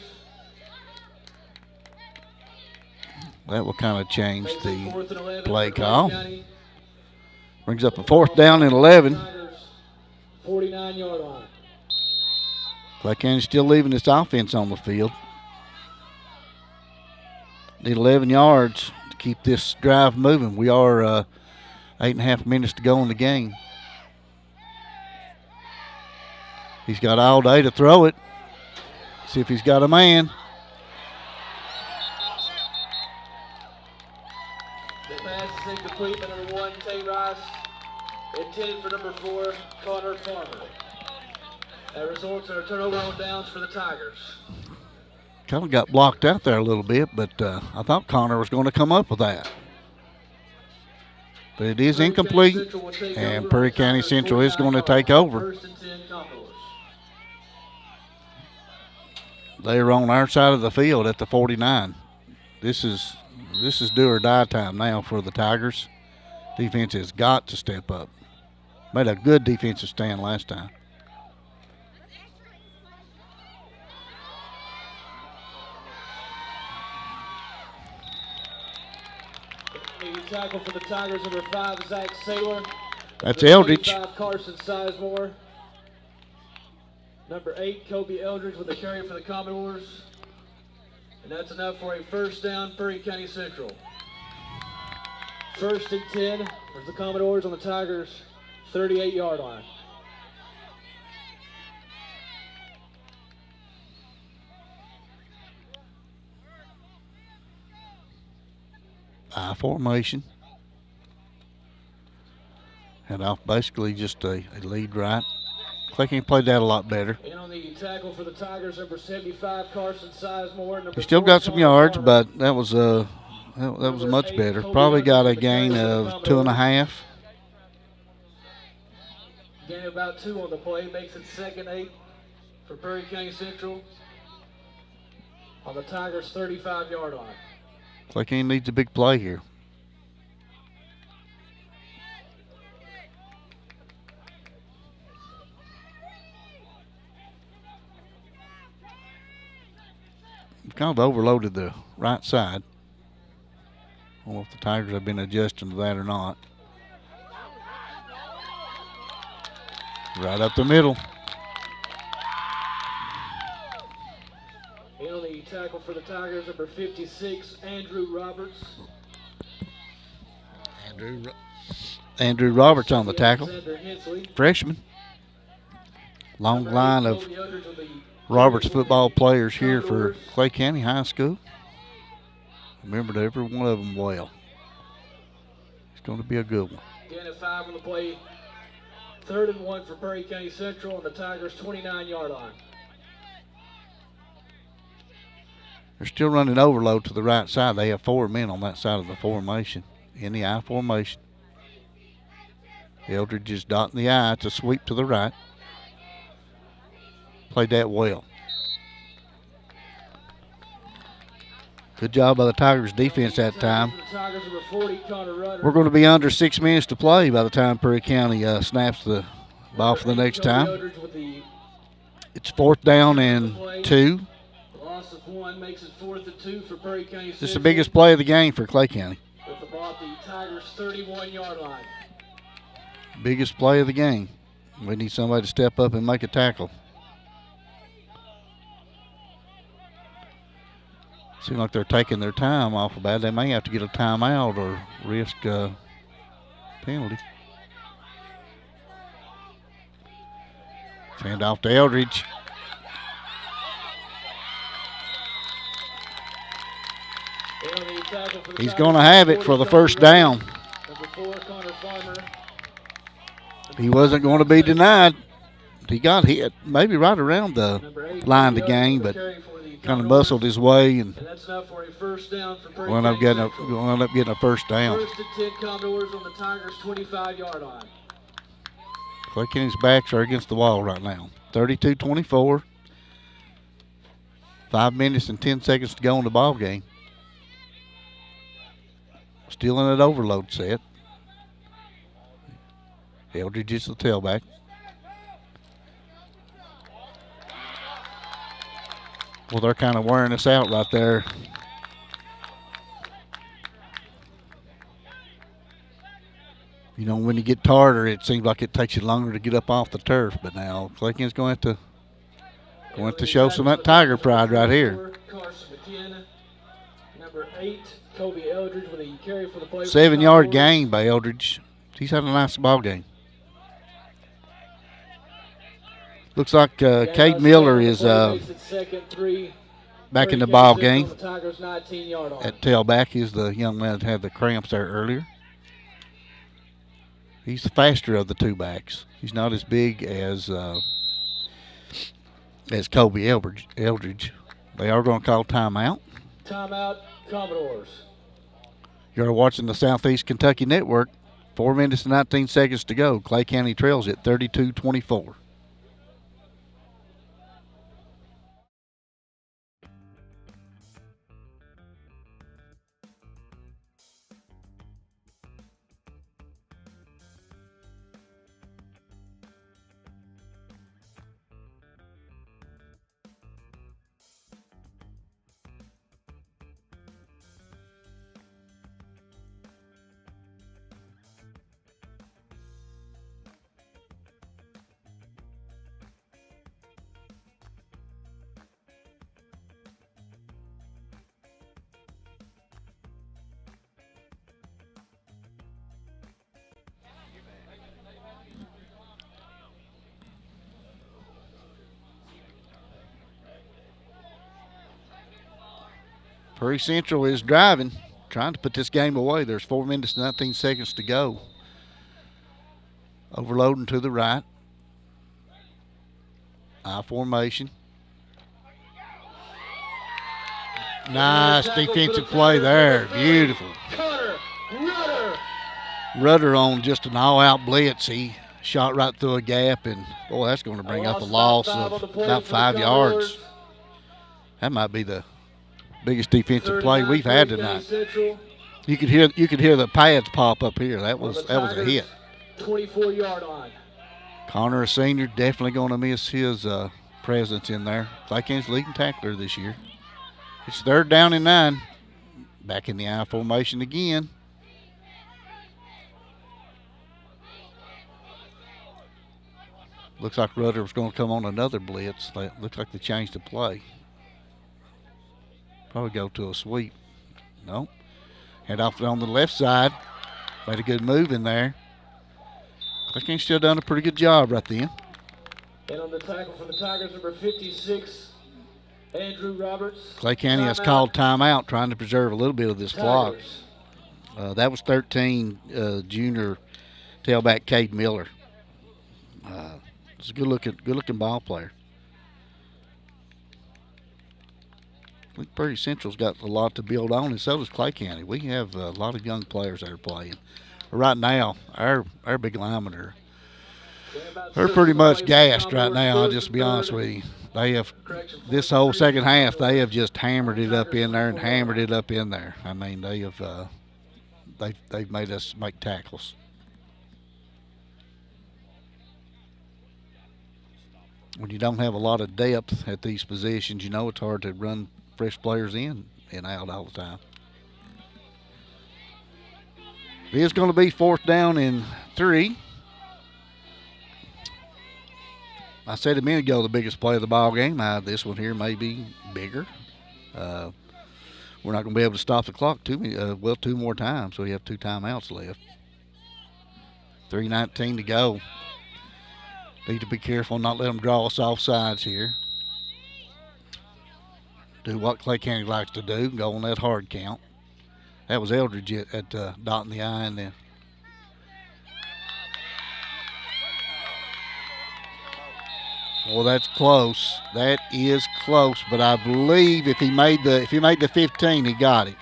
That will kind of change the play call. Brings up a 4th down and 11. 49-yard line. Clay County still leaving its offense on the field. Need 11 yards to keep this drive moving. We are 8.5 minutes to go in the game. He's got all day to throw it. See if he's got a man. The pass is incomplete by number 1, Tay Rice. Intended for number 4, Connor Farmer. That results in a turnover on downs for the Tigers. Kind of got blocked out there a little bit, but I thought Connor was going to come up with that. But it is incomplete, and Perry County Central is going to take over. They are on our side of the field at the 49. This is do or die time now for the Tigers. Defense has got to step up. Made a good defensive stand last time. Tackle for the Tigers, number 5, Zach Saylor. That's Eldridge. 25, Carson Sizemore. Number 8, Kobe Eldridge with a carry for the Commodores. And that's enough for a first down, Perry County Central. 1st and 10 for the Commodores on the Tigers' 38-yard line. I formation. And off basically just a lead right. Clay County played that a lot better. And on the tackle for the Tigers, number 75, Carson Sizemore. He still got some yards, but that was much better. Probably got a gain of 2.5. Gain about 2 on the play, makes it 2nd 8 for Perry County Central on the Tigers' 35-yard line. Clay County needs a big play here. We've kind of overloaded the right side. I don't know if the Tigers have been adjusting to that or not. Right up the middle. And on the tackle for the Tigers, number 56, Andrew Roberts. Andrew Roberts on the tackle. Freshman. Long line of Roberts football players here for Clay County High School. Remembered every one of them well. It's going to be a good one. Again at 5 on the play. 3rd and 1 for Perry County Central on the Tigers' 29-yard line. They're still running overload to the right side. They have 4 men on that side of the formation. In the I formation. Eldridge is dotting the I to sweep to the right. Played that well. Good job by the Tigers defense that time. We're going to be under 6 minutes to play by the time Perry County snaps the ball for the next time. It's 4th down and 2. Loss of 1 makes it 4th and 2 for Perry County. This is the biggest play of the game for Clay County. With the ball at the Tigers' 31-yard line. Biggest play of the game. We need somebody to step up and make a tackle. Seems like they're taking their time awful bad. They may have to get a timeout or risk a penalty. Send off to Eldridge. He's going to have it for the first down. He wasn't going to be denied. He got hit maybe right around the line to gain, but kind of muscled his way and wound up getting a first down. 1st and 10 Commodores on the Tigers' 25-yard line. Clay County's backs are against the wall right now. 32-24. 5 minutes and 10 seconds to go in the ball game. Still in that overload set. Eldridge is the tailback. Well, they're kind of wearing us out right there. You know, when you get tired, it seems like it takes you longer to get up off the turf. But now Clay County's going to show some of that Tiger pride right here. Number 8, Kobe Eldridge with a carry for the play. 7-yard gain by Eldridge. He's had a nice ball game. Looks like Cade Miller is back in the ball game. At tailback, he's the young man that had the cramps there earlier. He's the faster of the two backs. He's not as big as Kobe Eldridge. They are going to call timeout. Timeout, Commodores. You're watching the Southeast Kentucky Network. 4 minutes and 19 seconds to go. Clay County trails at 32-24. Prairie Central is driving, trying to put this game away. There's 4 minutes and 19 seconds to go. Overloading to the right. I formation. Nice defensive play there. Beautiful. Rudder on just an all-out blitz. He shot right through a gap, and, boy, that's going to bring up a loss of about 5 yards. That might be the biggest defensive play we've had tonight. You could hear the pads pop up here. That was a hit. 24-yard line. Connor, a senior, definitely going to miss his presence in there. Clay County's leading tackler this year. It's 3rd down and 9. Back in the I formation again. Looks like Rudder was going to come on another blitz. Looks like they changed the play. Probably go to a sweep. Nope. Head off on the left side. Made a good move in there. Clay County still done a pretty good job right then. And on the tackle for the Tigers, number 56, Andrew Roberts. Clay County has called timeout, trying to preserve a little bit of this clock. That was 13 junior tailback Cade Miller. It's a good looking ball player. I think Prairie Central's got a lot to build on, and so does Clay County. We have a lot of young players that are playing. Right now, our big linemen are pretty much gassed right now. I'll just be honest with you. They have, this whole second half, they have just hammered it up in there and hammered it up in there. I mean, they have they've made us make tackles. When you don't have a lot of depth at these positions, you know it's hard to run fresh players in and out all the time. It is going to be 4th down and 3. I said a minute ago the biggest play of the ball game. This one here may be bigger. We're not going to be able to stop the clock two more times, so we have 2 timeouts left. 3:19 to go. Need to be careful, not let them draw us off sides here. Do what Clay County likes to do, go on that hard count. That was Eldridge at dotting the I and then. Well, that's close. That is close, but I believe if he made the 15, he got it.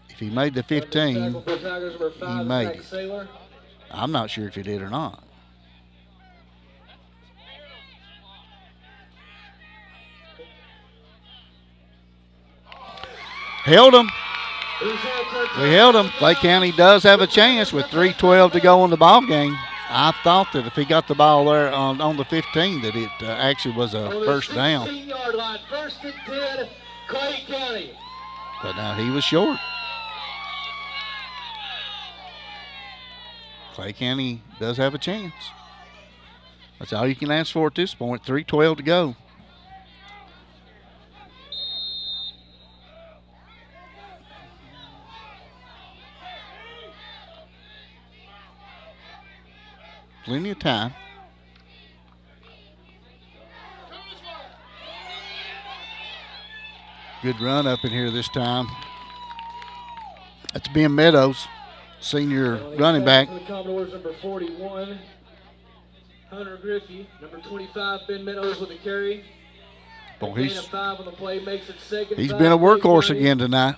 If he made the 15, he made it. I'm not sure if he did or not. Held him. We held him. Clay County does have a chance with 3:12 to go in the ball game. I thought that if he got the ball there on the 15, that it actually was a first down. 16-yard line, 1st and 10, Clay County. But now he was short. Clay County does have a chance. That's all you can ask for at this point. 3:12 to go. Plenty of time. Good run up in here this time. That's Ben Meadows, senior running back. For the Commodores, number 41, Hunter Griffey. Number 25, Ben Meadows with a carry. Boy, Gain of 5 on the play makes it second. he's been a workhorse Clay again tonight.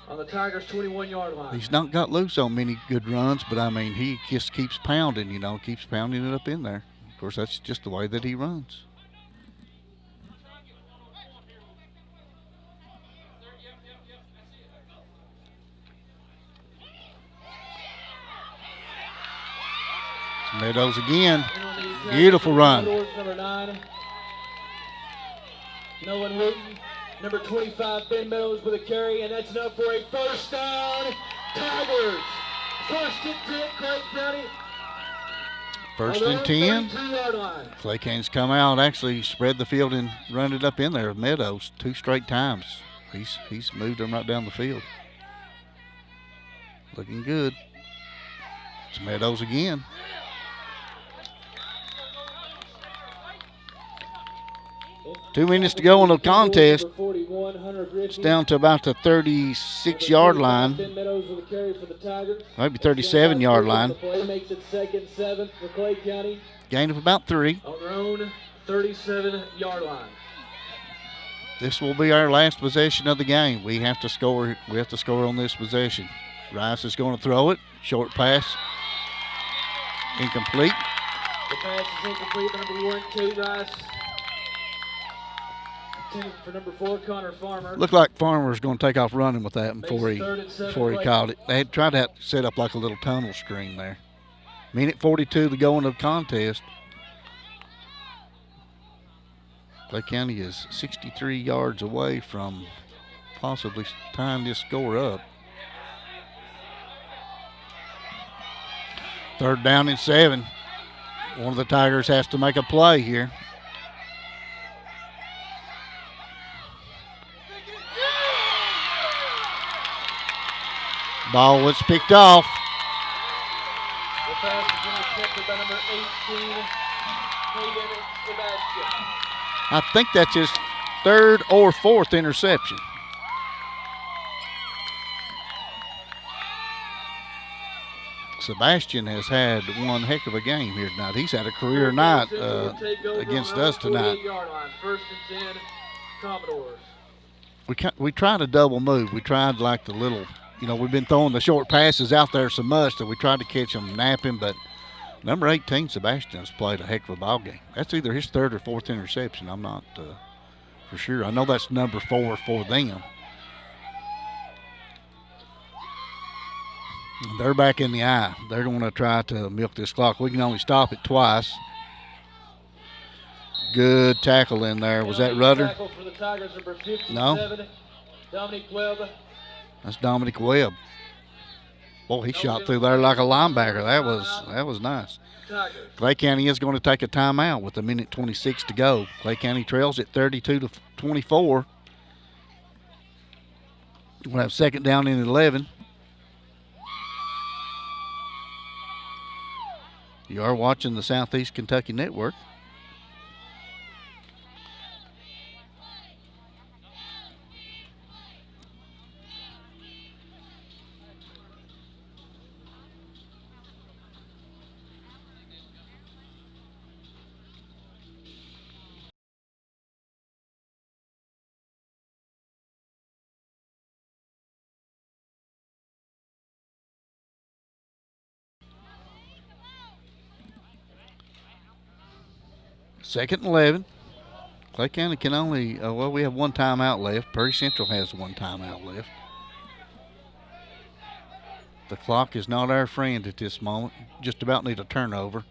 On the Tigers' 21-yard line. He's not got loose on many good runs, but I mean, he just keeps pounding, keeps pounding it up in there. Of course, that's just the way that he runs. Meadows again. Beautiful run. Number 9, Nolan Wooten. Number 25, Ben Meadows with a carry, and that's enough for a first down. Tigers. First and 10, Clay County. First and 10. Clay County's come out, actually spread the field and run it up in there. Meadows 2 straight times. He's moved them right down the field. Looking good. It's Meadows again. Two minutes to go in the contest. It's down to about the 36-yard line. Maybe 37-yard line. Makes it second, 7 for Clay County. Gain of about 3. On their own 37-yard line. This will be our last possession of the game. We have to score. We have to score on this possession. Rice is going to throw it. Short pass. Incomplete. The pass is incomplete. Number 1, Kate Rice. For number 4, Connor Farmer. Looked like Farmer was going to take off running with that before he caught it. They had tried to set up like a little tunnel screen there. Minute 42 to go in the contest. Clay County is 63 yards away from possibly tying this score up. 3rd down and 7. One of the Tigers has to make a play here. Ball was picked off. The pass is intercepted by number 18, Hayden Sebastian. I think that's his 3rd or 4th interception. Sebastian has had one heck of a game here tonight. He's had a career night against us tonight. First and 10, Commodores. We tried a double move. We tried like the little, we've been throwing the short passes out there so much that we tried to catch them napping, but number 18, Sebastian, has played a heck of a ball game. That's either his 3rd or 4th interception. I'm not for sure. I know that's number 4 for them. They're back in the eye. They're going to try to milk this clock. We can only stop it twice. Good tackle in there. Was that Rudder? Tackle for the Tigers, number 57, No. Dominic Webb. That's Dominic Webb. Boy, he shot through there like a linebacker. That was nice. Clay County is going to take a timeout with 1:26 to go. Clay County trails at 32-24. We'll have 2nd down and 11. You are watching the Southeast Kentucky Network. Second and 11. Clay County can only, we have one timeout left. Prairie Central has one timeout left. The clock is not our friend at this moment. Just about need a turnover.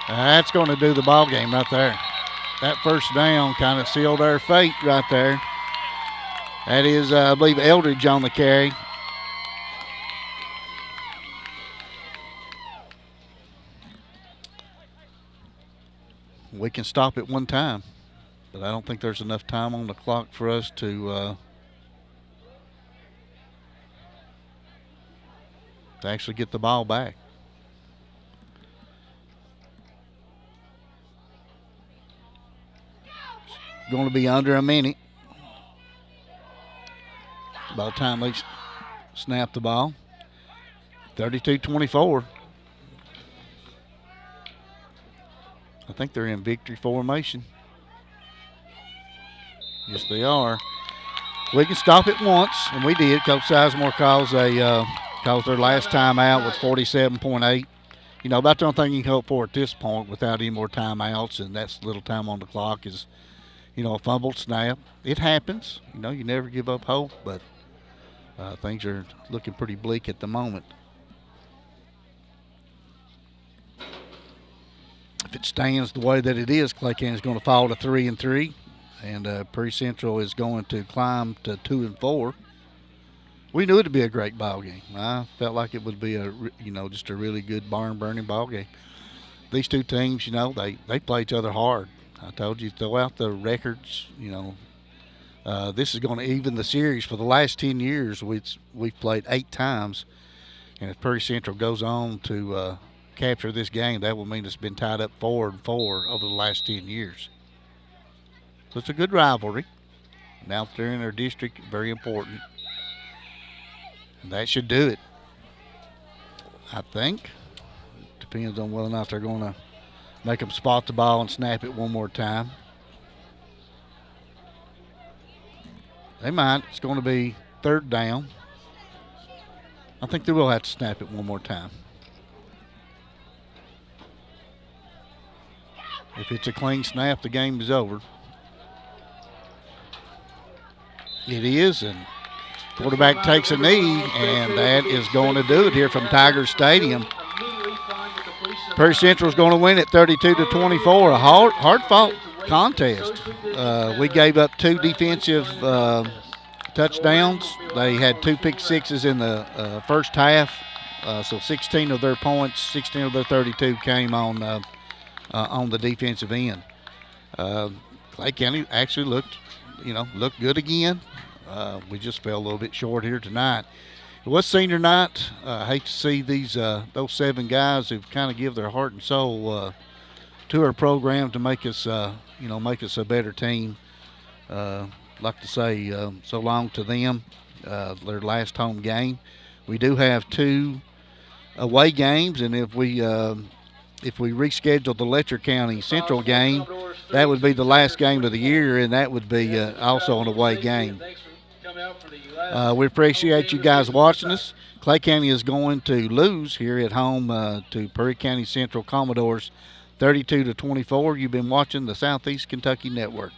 That's going to do the ball game right there. That first down kind of sealed our fate right there. That is, I believe, Eldridge on the carry. We can stop at one time, but I don't think there's enough time on the clock for us to to actually get the ball back. Going to be under a minute by the time they snap the ball. 32-24. I think they're in victory formation. Yes, they are. We can stop it once, and we did. Coach Sizemore calls their last timeout with 47.8. You know, about the only thing you can hope for at this point without any more timeouts, and that's little time on the clock, is, you know, a fumbled snap. It happens. You know, you never give up hope, but things are looking pretty bleak at the moment. If it stands the way that it is, Clay County is going to fall to 3-3, and Prairie Central is going to climb to 2-4. We knew it would be a great ball game. I felt like it would be just a really good barn-burning ball game. These two teams, you know, they play each other hard. I told you, throw out the records. You know, this is going to even the series. For the last 10 years, we've played 8 times, and if Prairie Central goes on to capture this game, that will mean it's been tied up 4-4 over the last 10 years. So it's a good rivalry. Now that they're in their district, very important. And that should do it, I think. Depends on whether or not they're going to make them spot the ball and snap it one more time. They might. It's going to be 3rd down. I think they will have to snap it one more time. If it's a clean snap, the game is over. It is, and quarterback takes a knee, and that is going to do it here from Tiger Stadium. Prairie Central is going to win it 32-24. A hard-fought contest. We gave up 2 defensive touchdowns. They had 2 pick sixes in the first half, so 16 of their points, 16 of their 32 came on the defensive end. Clay County actually looked good again. We just fell a little bit short here tonight. It was senior night. I hate to see those 7 guys who've kind of give their heart and soul to our program to make us a better team. Like to say so long to them. Their last home game. We do have 2 away games, and if we reschedule the Letcher County Central game, that would be the last game of the year, and that would be also an away game. We appreciate you guys watching us. Clay County is going to lose here at home to Prairie County Central Commodores 32-24. You've been watching the Southeast Kentucky Network.